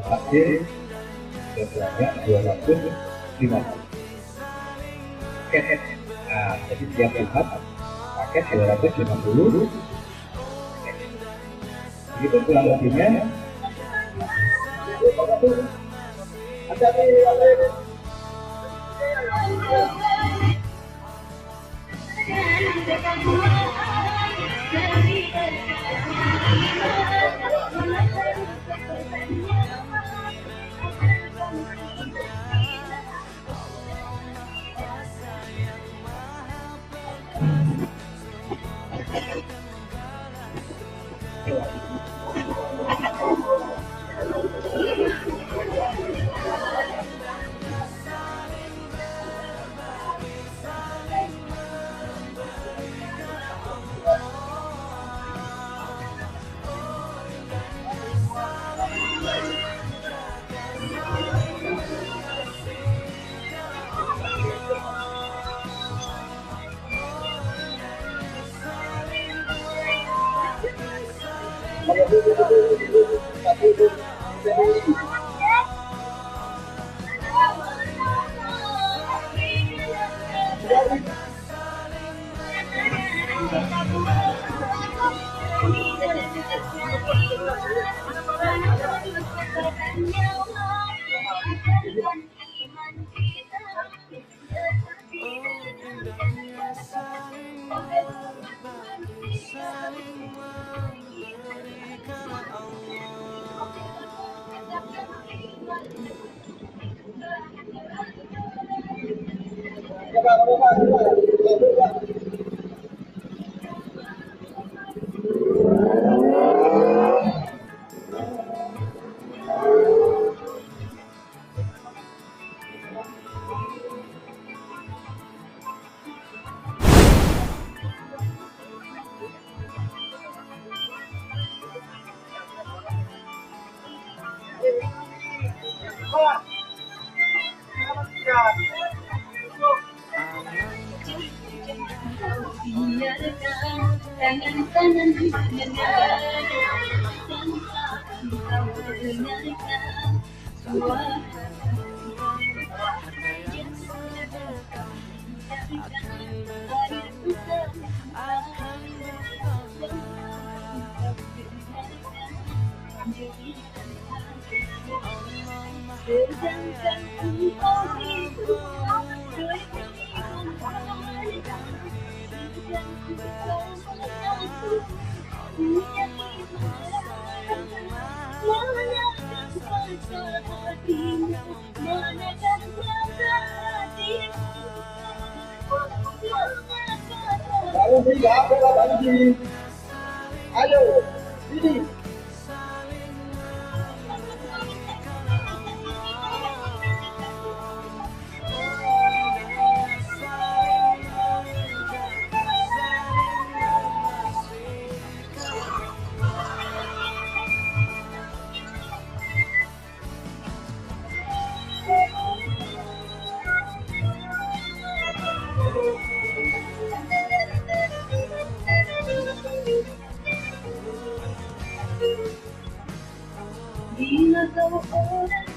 takjil sebanyak 250 paket. Nah, jadi tiap Jumat paket 250. Begitu pulang lebihnya Ayo, ini. Bila kau orang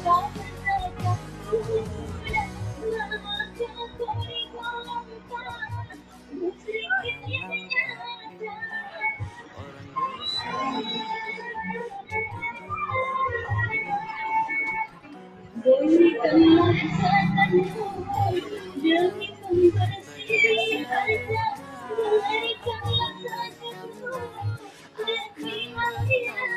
kau berkataku dan selama kau dikatakan musyriknya nyata. Berikanlah kesatanku demi pembersih harta. Berikanlah kesatanku demi akhirat.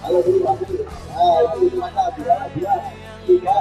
Halo, dulu, itu mata, dia, tiga.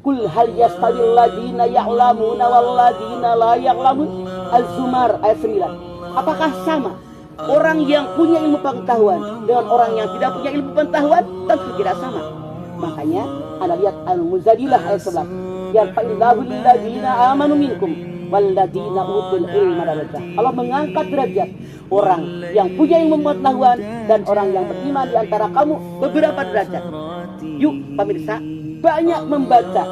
Kul hal yastawil ladina ya'lamuna wal ladina la ya'lamun. Az-Zumar ayat 9. Apakah sama orang yang punya ilmu pengetahuan dengan orang yang tidak punya ilmu pengetahuan? Tentu tidak sama. Makanya Anda lihat Al-Muzadilah ayat 11. Yarfa'illahu alladina amanu minkum wal ladina utul ilma darajat. Allah mengangkat derajat orang yang punya ilmu pengetahuan dan orang yang beriman di antara kamu beberapa derajat. Yuk pemirsa, banyak membaca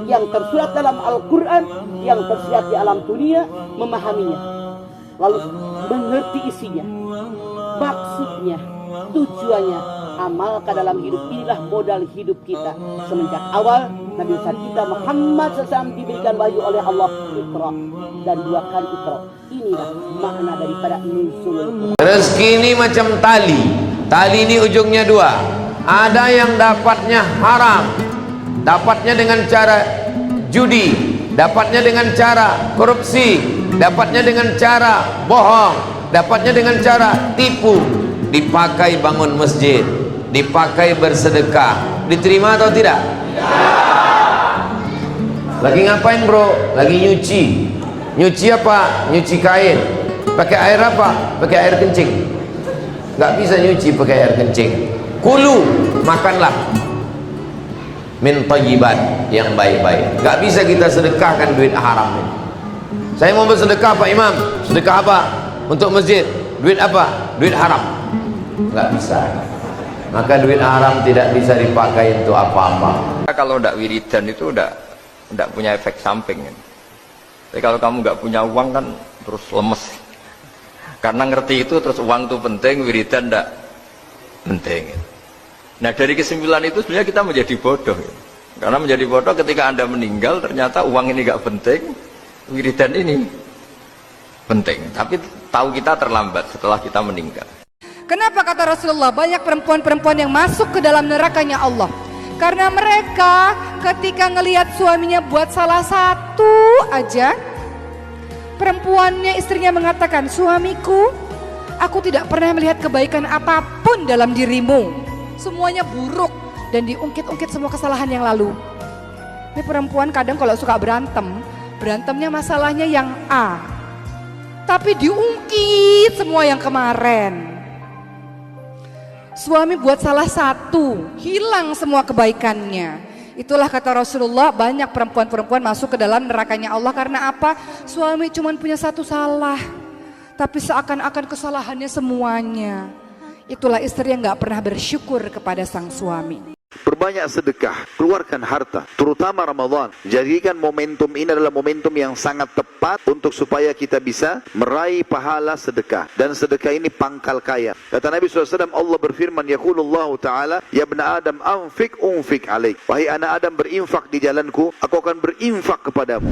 yang tersurat dalam Al-Quran, yang tersirat di alam dunia, memahaminya, lalu mengerti isinya, maksudnya, tujuannya, amalkan dalam hidup. Inilah modal hidup kita. Semenjak awal Nabi besar kita Muhammad SAW diberikan wahyu oleh Allah, Iqra, dan 2 kali Iqra. Inilah makna daripada nuzulul Quran. Rezeki ini macam tali. Tali ini ujungnya 2. Ada yang dapatnya haram, dapatnya dengan cara judi, dapatnya dengan cara korupsi, dapatnya dengan cara bohong, dapatnya dengan cara tipu. Dipakai bangun masjid, dipakai bersedekah, diterima atau tidak? Lagi ngapain bro? Lagi nyuci. Nyuci apa? Nyuci kain. Pakai air apa? Pakai air kencing. Nggak bisa nyuci pakai air kencing. Kulu, makanlah min thayyibat, yang baik-baik. Nggak bisa kita sedekahkan duit haram ini. Saya mau bersedekah Pak Imam, sedekah apa? Untuk masjid. Duit apa? Duit haram. Nggak bisa. Maka duit haram tidak bisa dipakai untuk apa-apa. Kalau ndak wiridan itu ndak punya efek samping. Tapi kalau kamu nggak punya uang kan terus lemes. Karena ngerti itu terus uang itu penting, wiridan ndak penting. Nah dari kesimpulan itu sebenarnya kita menjadi bodoh. Karena menjadi bodoh ketika Anda meninggal ternyata uang ini nggak penting, wiridan ini penting. Tapi tahu kita terlambat setelah kita meninggal. Kenapa kata Rasulullah banyak perempuan-perempuan yang masuk ke dalam nerakanya Allah? Karena mereka ketika ngelihat suaminya buat salah satu aja, perempuannya, istrinya mengatakan, suamiku, aku tidak pernah melihat kebaikan apapun dalam dirimu. Semuanya buruk dan diungkit-ungkit semua kesalahan yang lalu. Ini perempuan kadang kalau suka berantemnya masalahnya yang A, tapi diungkit semua yang kemarin. Suami buat salah satu, hilang semua kebaikannya. Itulah kata Rasulullah, banyak perempuan-perempuan masuk ke dalam nerakanya Allah. Karena apa? Suami cuma punya satu salah, tapi seakan-akan kesalahannya semuanya. Itulah istri yang gak pernah bersyukur kepada sang suami. Perbanyak sedekah, keluarkan harta, terutama Ramadan. Jadikan momentum ini adalah momentum yang sangat tepat untuk supaya kita bisa meraih pahala sedekah. Dan sedekah ini pangkal kaya. Kata Nabi SAW, Allah berfirman, Yaqulullahu ta'ala, Ya bna Adam, anfik unfik alaik. Wahai anak Adam, berinfak di jalanku, aku akan berinfak kepadamu.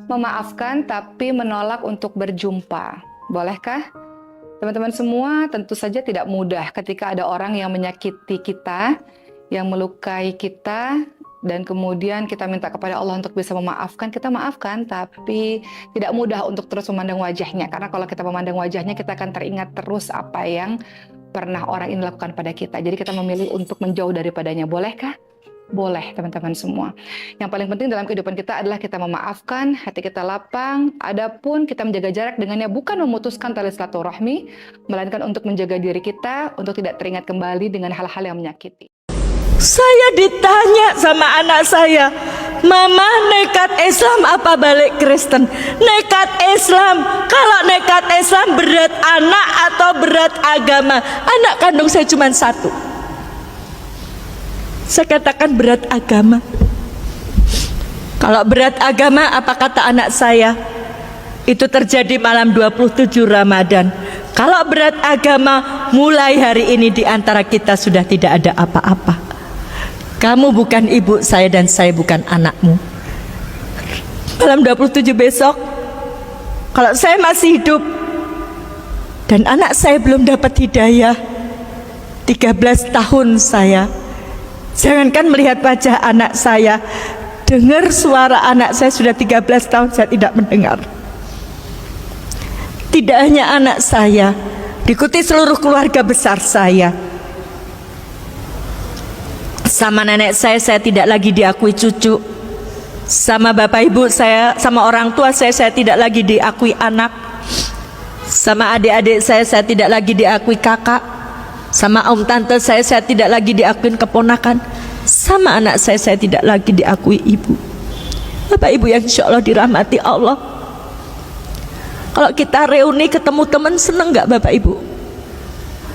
Memaafkan tapi menolak untuk berjumpa. Bolehkah? Teman-teman semua, tentu saja tidak mudah ketika ada orang yang menyakiti kita, yang melukai kita, dan kemudian kita minta kepada Allah untuk bisa memaafkan. Kita maafkan, tapi tidak mudah untuk terus memandang wajahnya. Karena kalau kita memandang wajahnya, kita akan teringat terus apa yang pernah orang ini lakukan pada kita. Jadi kita memilih untuk menjauh daripadanya. Bolehkah? Boleh, teman-teman semua. Yang paling penting dalam kehidupan kita adalah kita memaafkan, hati kita lapang. Adapun kita menjaga jarak dengannya bukan memutuskan tali silaturahmi, melainkan untuk menjaga diri kita untuk tidak teringat kembali dengan hal-hal yang menyakiti. Saya ditanya sama anak saya, Mama nekat Islam apa balik Kristen? Nekat Islam. Kalau nekat Islam berat anak atau berat agama? Anak kandung saya cuma satu. Saya katakan berat agama. Kalau berat agama, apa kata anak saya? Itu terjadi malam 27 Ramadan. Kalau berat agama, mulai hari ini di antara kita sudah tidak ada apa-apa. Kamu bukan ibu saya dan saya bukan anakmu. Malam 27 besok, kalau saya masih hidup dan anak saya belum dapat hidayah, 13 tahun saya, jangankan melihat wajah anak saya, dengar suara anak saya sudah 13 tahun saya tidak mendengar. Tidak hanya anak saya, diikuti seluruh keluarga besar saya. Sama nenek saya tidak lagi diakui cucu. Sama bapak ibu saya, sama orang tua saya tidak lagi diakui anak. Sama adik-adik saya tidak lagi diakui kakak. Sama om tante saya tidak lagi diakui keponakan. Sama anak saya tidak lagi diakui ibu. Bapak ibu yang insya Allah dirahmati Allah, kalau kita reuni ketemu teman, seneng gak bapak ibu?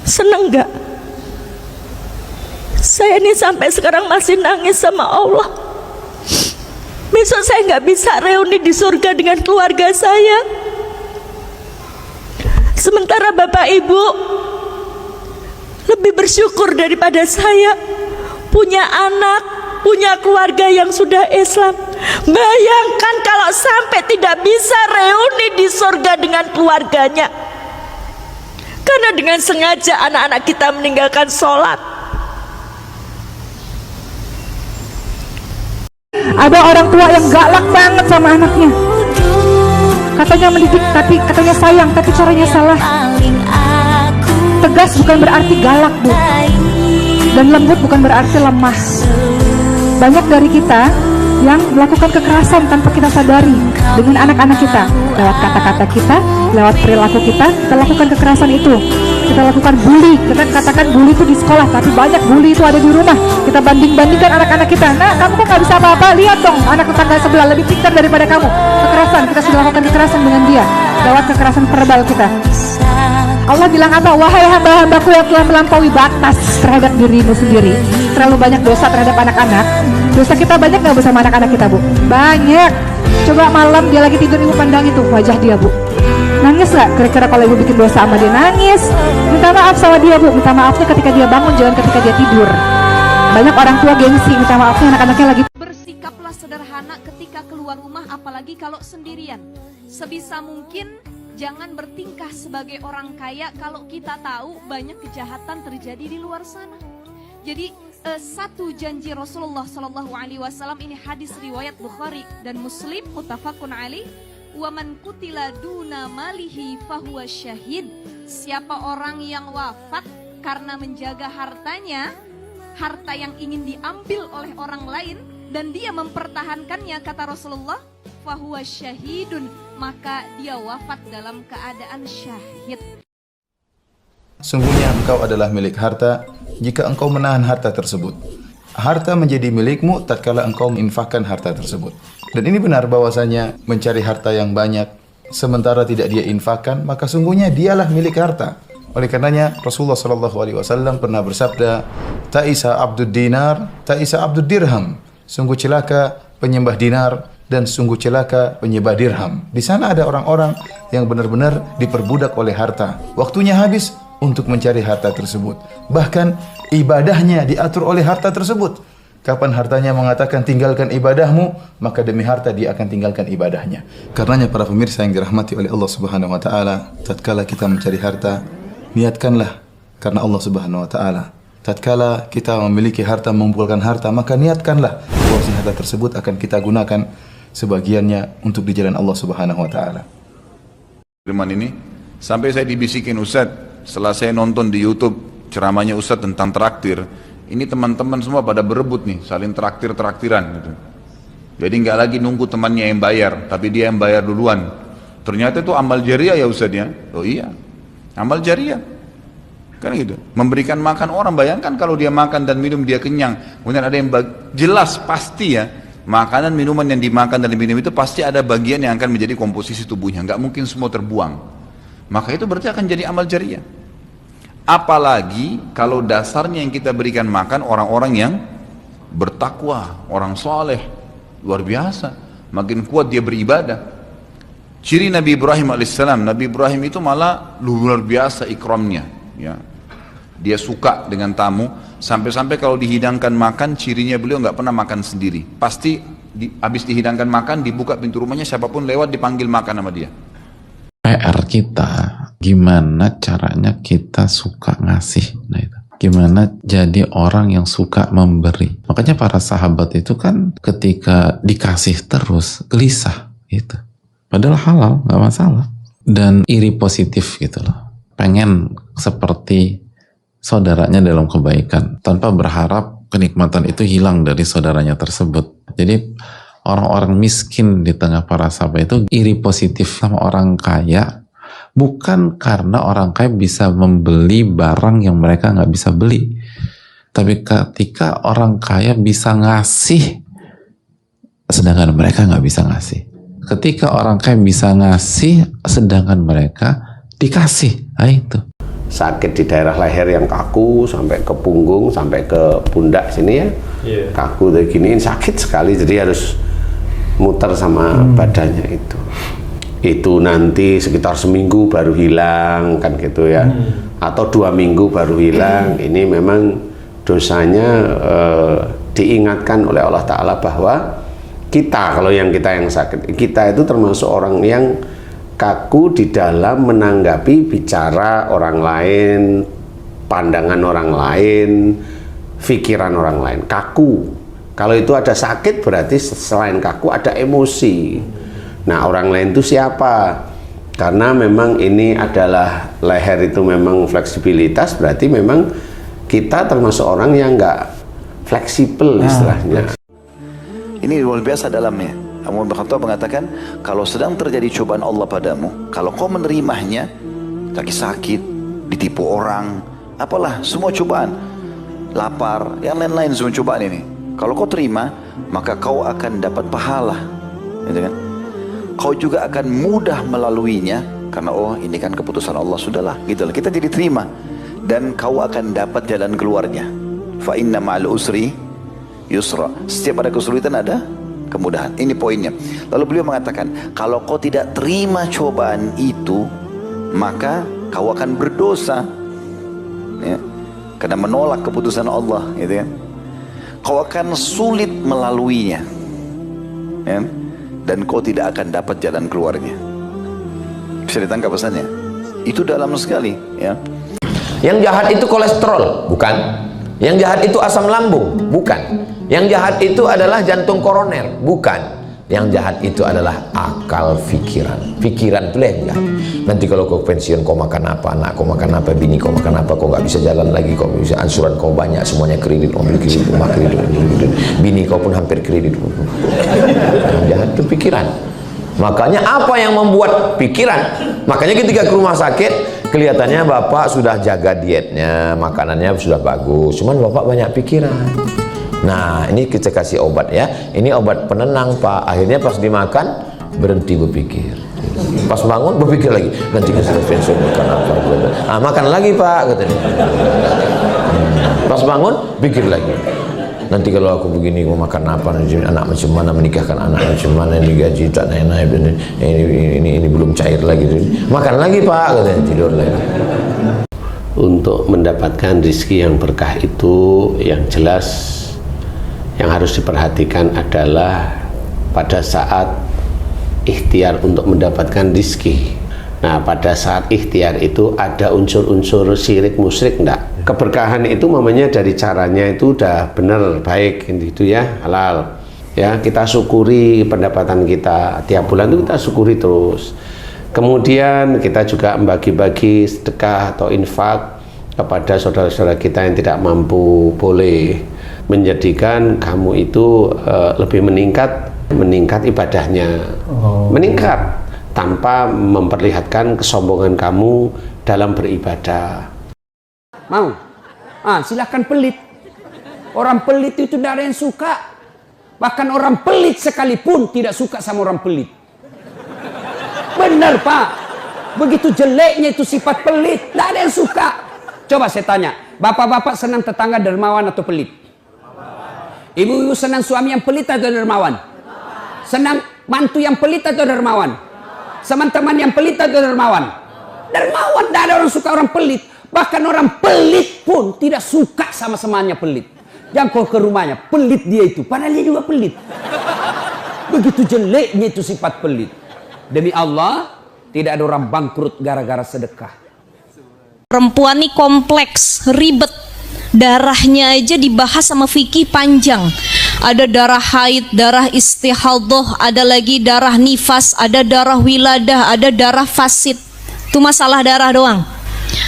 Seneng gak? Saya ini sampai sekarang masih nangis sama Allah. Besok saya nggak bisa reuni di surga dengan keluarga saya. Sementara bapak ibu lebih bersyukur daripada saya, punya anak, punya keluarga yang sudah Islam. Bayangkan kalau sampai tidak bisa reuni di surga dengan keluarganya, karena dengan sengaja anak-anak kita meninggalkan sholat. Ada orang tua yang galak banget sama anaknya. Katanya mendidik, tapi katanya sayang, tapi caranya salah. Tegas bukan berarti galak, Bu. Dan lembut bukan berarti lemah. Banyak dari kita yang melakukan kekerasan tanpa kita sadari dengan anak-anak kita. Lewat kata-kata kita, lewat perilaku kita lakukan kekerasan itu. Kita lakukan bully, kita katakan bully itu di sekolah, tapi banyak bully itu ada di rumah. Kita banding-bandingkan anak-anak kita. Nah, kamu kok nggak bisa apa-apa? Lihat dong, anak tetangga sebelah lebih pintar daripada kamu. Kekerasan, kita sudah lakukan kekerasan dengan dia lewat kekerasan verbal kita. Allah bilang apa? Wahai hamba-hambaku yang telah melampaui batas terhadap dirimu sendiri, terlalu banyak dosa terhadap anak-anak. Dosa kita banyak nggak bersama anak-anak kita, Bu? Banyak. Coba malam dia lagi tidur, ibu pandang itu wajah dia, Bu. Nangis nggak? Kira-kira kalau ibu bikin dosa sama dia? Nangis. Minta maaf sama dia, Bu. Minta maafnya ketika dia bangun, jangan ketika dia tidur. Banyak orang tua gengsi, minta maafnya anak-anaknya lagi. Bersikaplah sederhana ketika keluar rumah, apalagi kalau sendirian. Sebisa mungkin jangan bertingkah sebagai orang kaya kalau kita tahu banyak kejahatan terjadi di luar sana. Jadi satu janji Rasulullah Sallallahu Alaihi Wasallam, ini hadis riwayat Bukhari dan Muslim, muttafaqun alaih. Wa man qutila duna malihi fahuwa syahid. Siapa orang yang wafat karena menjaga hartanya, harta yang ingin diambil oleh orang lain, dan dia mempertahankannya, kata Rasulullah, fahuwa syahidun, maka dia wafat dalam keadaan syahid. Sungguhnya engkau adalah milik harta jika engkau menahan harta tersebut. Harta menjadi milikmu tatkala engkau menginfakkan harta tersebut. Dan ini benar bahwasanya mencari harta yang banyak sementara tidak dia infakkan, maka sungguhnya dialah milik harta. Oleh karenanya Rasulullah SAW pernah bersabda, Ta'isa abdud dinar, ta'isa abdud dirham. Sungguh celaka penyembah dinar dan sungguh celaka penyembah dirham. Di sana ada orang-orang yang benar-benar diperbudak oleh harta. Waktunya habis untuk mencari harta tersebut. Bahkan ibadahnya diatur oleh harta tersebut. Kapan hartanya mengatakan tinggalkan ibadahmu, maka demi harta dia akan tinggalkan ibadahnya. Karenanya para pemirsa yang dirahmati oleh Allah Subhanahu wa taala, tatkala kita mencari harta, niatkanlah karena Allah Subhanahu wa taala. Tatkala kita memiliki harta, mengumpulkan harta, maka niatkanlah bahwa harta tersebut akan kita gunakan sebagiannya untuk di jalan Allah Subhanahu wa taala. Firman ini sampai saya dibisikin Ustadz, setelah saya nonton di YouTube ceramahnya Ustadz tentang traktir, ini teman-teman semua pada berebut nih, saling traktir-traktiran gitu. Jadi nggak lagi nunggu temannya yang bayar, tapi dia yang bayar duluan. Ternyata itu amal jariah ya Ustadz ya. Oh iya, amal jariah. Kan gitu. Memberikan makan orang, bayangkan kalau dia makan dan minum dia kenyang, kemudian ada yang jelas pasti ya, makanan minuman yang dimakan dan diminum itu pasti ada bagian yang akan menjadi komposisi tubuhnya, nggak mungkin semua terbuang. Maka itu berarti akan jadi amal jariah. Apalagi kalau dasarnya yang kita berikan makan orang-orang yang bertakwa, orang soleh, luar biasa, makin kuat dia beribadah. Ciri Nabi Ibrahim alaihissalam, Nabi Ibrahim itu malah luar biasa ikramnya, ya. Dia suka dengan tamu, sampai-sampai kalau dihidangkan makan, cirinya beliau nggak pernah makan sendiri. Pasti habis dihidangkan makan, dibuka pintu rumahnya, siapapun lewat dipanggil makan sama dia. PR kita, gimana caranya kita suka ngasih. Nah itu. Gimana jadi orang yang suka memberi. Makanya para sahabat itu kan ketika dikasih terus, gelisah gitu. Padahal halal, nggak masalah. Dan iri positif gitu loh. Pengen seperti saudaranya dalam kebaikan, tanpa berharap kenikmatan itu hilang dari saudaranya tersebut. Jadi orang-orang miskin di tengah para sahabat itu iri positif sama orang kaya, bukan karena orang kaya bisa membeli barang yang mereka nggak bisa beli, tapi ketika orang kaya bisa ngasih sedangkan mereka nggak bisa ngasih. Ketika orang kaya bisa ngasih sedangkan mereka dikasih, nah itu. Sakit di daerah leher yang kaku sampai ke punggung sampai ke pundak sini ya, kaku kayak gini, sakit sekali, jadi harus muter sama badannya itu nanti sekitar seminggu baru hilang kan gitu ya, atau 2 minggu baru hilang. Ini memang dosanya diingatkan oleh Allah Ta'ala bahwa kita, kalau yang sakit, kita itu termasuk orang yang kaku di dalam menanggapi bicara orang lain, pandangan orang lain, pikiran orang lain, kaku. Kalau itu ada sakit berarti selain kaku ada emosi. Nah, orang lain itu siapa? Karena memang ini adalah leher itu memang fleksibilitas, berarti memang kita termasuk orang yang nggak fleksibel istilahnya. Ini luar biasa dalamnya. Umar bin Khattab mengatakan, kalau sedang terjadi cobaan Allah padamu, kalau kau menerimanya, lagi sakit, ditipu orang, apalah, semua cobaan, lapar, yang lain-lain semua cobaan ini, kalau kau terima, maka kau akan dapat pahala, gitu kan? Kau juga akan mudah melaluinya, karena oh ini kan keputusan Allah, sudahlah, gitu lah. Kita jadi terima, dan kau akan dapat jalan keluarnya. Fa inna ma'al usri yusra. Setiap ada kesulitan ada kemudahan. Ini poinnya. Lalu beliau mengatakan, kalau kau tidak terima cobaan itu, maka kau akan berdosa, ya, karena menolak keputusan Allah, gitu ya. Kau akan sulit melaluinya, ya, dan kau tidak akan dapat jalan keluarnya. Bisa ditangkap pesannya? Itu dalam sekali, ya. Yang jahat itu kolesterol, bukan. Yang jahat itu asam lambung, bukan. Yang jahat itu adalah jantung koroner, bukan. Yang jahat itu adalah akal pikiran. Pikiran itu yang jahat. Nanti kalau kau pensiun, kau makan apa, anak kau makan apa, bini kau makan apa, kau nggak bisa jalan lagi, kau bisa ansuran kau banyak, semuanya kredit, mobil kredit, rumah kredit, bini kau pun hampir kredit. Yang jahat itu pikiran. Makanya apa yang membuat pikiran? Makanya ketika ke rumah sakit, kelihatannya bapak sudah jaga dietnya, makanannya sudah bagus, cuman bapak banyak pikiran. Nah, ini kita kasih obat ya. Ini obat penenang pak. Akhirnya pas dimakan berhenti berpikir. Pas bangun berpikir lagi. Nanti kita pensiun makan apa? Ah, makan lagi pak, katanya. Pas bangun pikir lagi. Nanti kalau aku begini mau makan apa? Anak macam mana, menikahkan anak macam mana, digaji tak naik-naik, ini belum cair lagi. Makan lagi pak, katanya, tidur lagi. Untuk mendapatkan rezeki yang berkah itu, yang jelas yang harus diperhatikan adalah pada saat ikhtiar untuk mendapatkan rezeki. Nah, pada saat ikhtiar itu ada unsur-unsur syirik musyrik enggak? Keberkahan itu namanya dari caranya itu udah benar, baik gitu ya, halal. Ya, kita syukuri pendapatan kita tiap bulan itu, kita syukuri terus. Kemudian kita juga membagi-bagi sedekah atau infak kepada saudara-saudara kita yang tidak mampu, boleh menjadikan kamu itu lebih meningkat ibadahnya, meningkat tanpa memperlihatkan kesombongan kamu dalam beribadah. Mau? Silahkan pelit. Orang pelit itu tidak ada yang suka. Bahkan orang pelit sekalipun tidak suka sama orang pelit. Benar pak. Begitu jeleknya itu sifat pelit, tidak ada yang suka. Coba saya tanya, bapak-bapak senang tetangga dermawan atau pelit? Ibu-ibu senang suami yang pelit atau dermawan? Senang mantu yang pelit atau dermawan? Teman-teman yang pelit atau dermawan? Dermawan, tidak ada orang suka orang pelit. Bahkan orang pelit pun tidak suka sama semuanya pelit. Jangan kau ke rumahnya, pelit dia itu, padahal dia juga pelit. Begitu jeleknya itu sifat pelit. Demi Allah, tidak ada orang bangkrut gara-gara sedekah. Perempuan ini kompleks, ribet. Darahnya aja dibahas sama fikih panjang. Ada darah haid, darah istihadah, ada lagi darah nifas, ada darah wiladah, ada darah fasid. Itu masalah darah doang.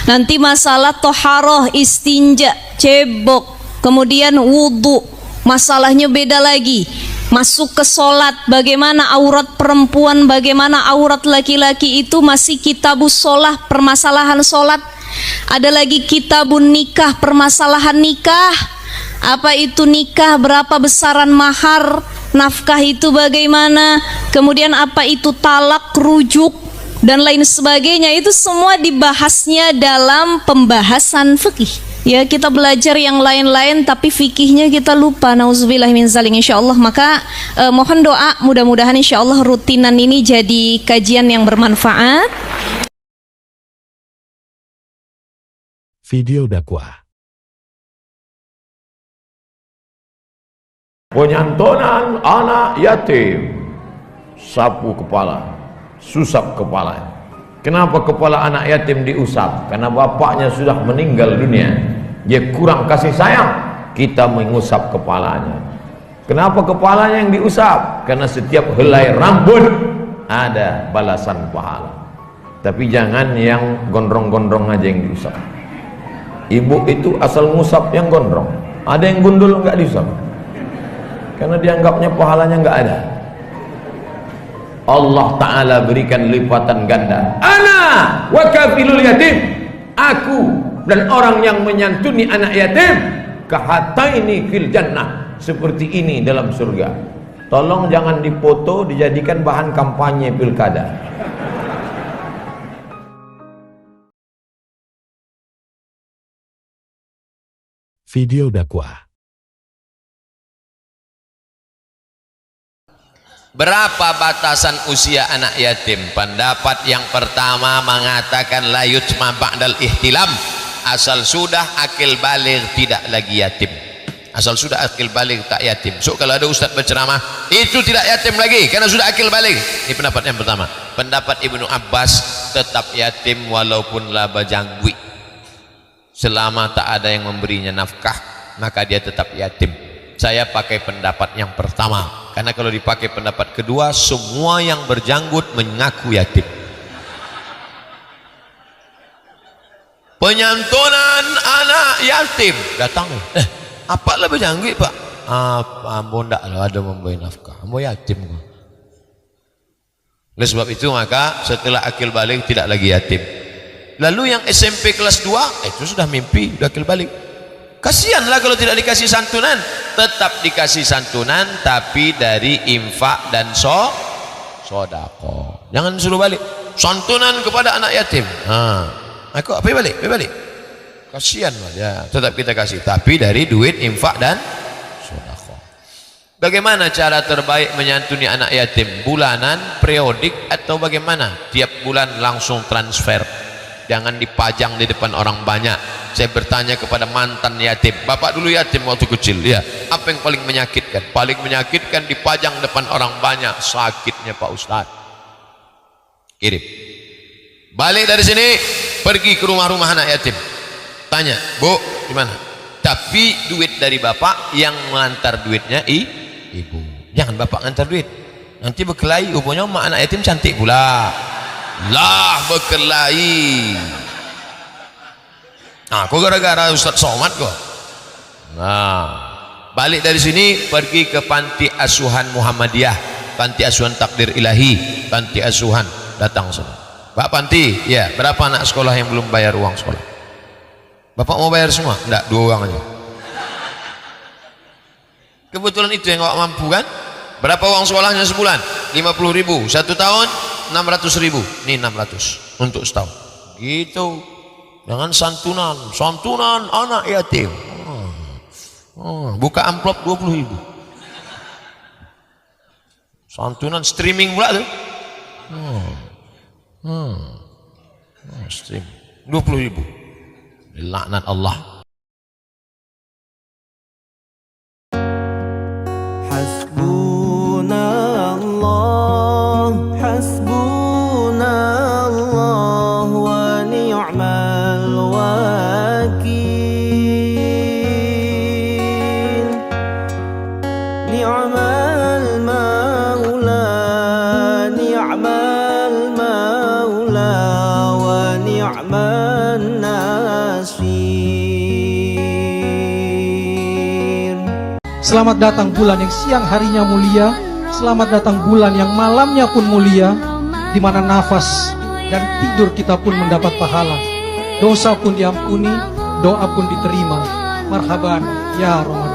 Nanti masalah toharoh, istinja, cebok, kemudian wudhu, masalahnya beda lagi. Masuk ke sholat, bagaimana aurat perempuan, bagaimana aurat laki-laki, itu masih kitabus sholah, permasalahan sholat. Ada lagi kitabun nikah, permasalahan nikah. Apa itu nikah, berapa besaran mahar, nafkah itu bagaimana, kemudian apa itu talak, rujuk, dan lain sebagainya. Itu semua dibahasnya dalam pembahasan fikih. Ya, kita belajar yang lain-lain tapi fikihnya kita lupa. Nauzubillah min zalik, insyaallah. Maka mohon doa, mudah-mudahan insyaallah rutinan ini jadi kajian yang bermanfaat. Video dakwah. Penyantonan anak yatim, sapu kepala, susap kepala. Kenapa kepala anak yatim diusap? Karena bapaknya sudah meninggal dunia, dia kurang kasih sayang, kita mengusap kepalanya. Kenapa kepalanya yang diusap? Karena setiap helai rambut ada balasan pahala. Tapi jangan yang gondrong-gondrong aja yang diusap. Ibu itu asal ngusap yang gondrong, ada yang gundul nggak diusap. karena dianggapnya pahalanya nggak ada. Allah Ta'ala berikan lipatan ganda. Ana wa kafilul yatim, aku dan orang yang menyantuni anak yatim, kahataini fil jannah, seperti ini dalam surga. Tolong jangan dipoto dijadikan bahan kampanye pilkada. Video dakwah. Berapa batasan usia anak yatim? Pendapat yang pertama mengatakan la yutma ba'dal ihtilam, asal sudah akil baligh tidak lagi yatim. Asal sudah akil baligh tak yatim. So kalau ada ustaz berceramah, itu tidak yatim lagi karena sudah akil baligh. Ini pendapat yang pertama. Pendapat Ibnu Abbas, tetap yatim walaupun laba jangwi. Selama tak ada yang memberinya nafkah, maka dia tetap yatim. Saya pakai pendapat yang pertama, karena kalau dipakai pendapat kedua, semua yang berjanggut mengaku yatim. Penyantunan anak yatim datang, apalah berjanggut pak? Ambo ndak ada memberi nafkah, ambo yatim. Oleh sebab itu maka setelah akil balik tidak lagi yatim. Lalu yang SMP kelas 2 itu sudah mimpi, sudah akil balik. Kasihanlah kalau tidak dikasih santunan. Tetap dikasih santunan, tapi dari infak dan sodako. Jangan suruh balik santunan kepada anak yatim. Aku apa balik? Kasihan lah ya. Tetap kita kasih, tapi dari duit infak dan sodako. Bagaimana cara terbaik menyantuni anak yatim? Bulanan, periodik, atau bagaimana? Tiap bulan langsung transfer. Jangan dipajang di depan orang banyak. Saya bertanya kepada mantan yatim, bapak dulu yatim waktu kecil, ya, apa yang paling menyakitkan? Paling menyakitkan dipajang depan orang banyak, sakitnya Pak Ustadz. Kirim balik dari sini, pergi ke rumah-rumah anak yatim, tanya, bu, gimana? Tapi duit dari bapak, yang mengantar duitnya ibu. Jangan bapak ngantar duit, nanti berkelahi. Rupanya mak anak yatim cantik pula lah, berkelahi. Aku gara-gara Ustaz Somad kok. Balik dari sini pergi ke panti asuhan Muhammadiyah, panti asuhan Takdir Ilahi, panti asuhan, datang sana. Pak panti, ya, berapa anak sekolah yang belum bayar uang sekolah? Bapak mau bayar semua? Enggak, 2 orang aja. Kebetulan itu yang nggak mampu kan? Berapa uang sekolahnya sebulan? 50.000, 1 tahun 600.000. Nih 600 untuk setahun. Gitu. Jangan santunan anak yatim. Buka amplop 20.000. Santunan streaming pula tuh. Stream 20.000. Laknat Allah. Hasbunallah, hasbunallah wa ni'mal wakil. Ni'mal maula, ni'mal maula wa ni'man nasir. Selamat datang bulan yang siang harinya mulia, selamat datang bulan yang malamnya pun mulia, di mana nafas dan tidur kita pun mendapat pahala, dosa pun diampuni, doa pun diterima. Marhaban ya Ramadan.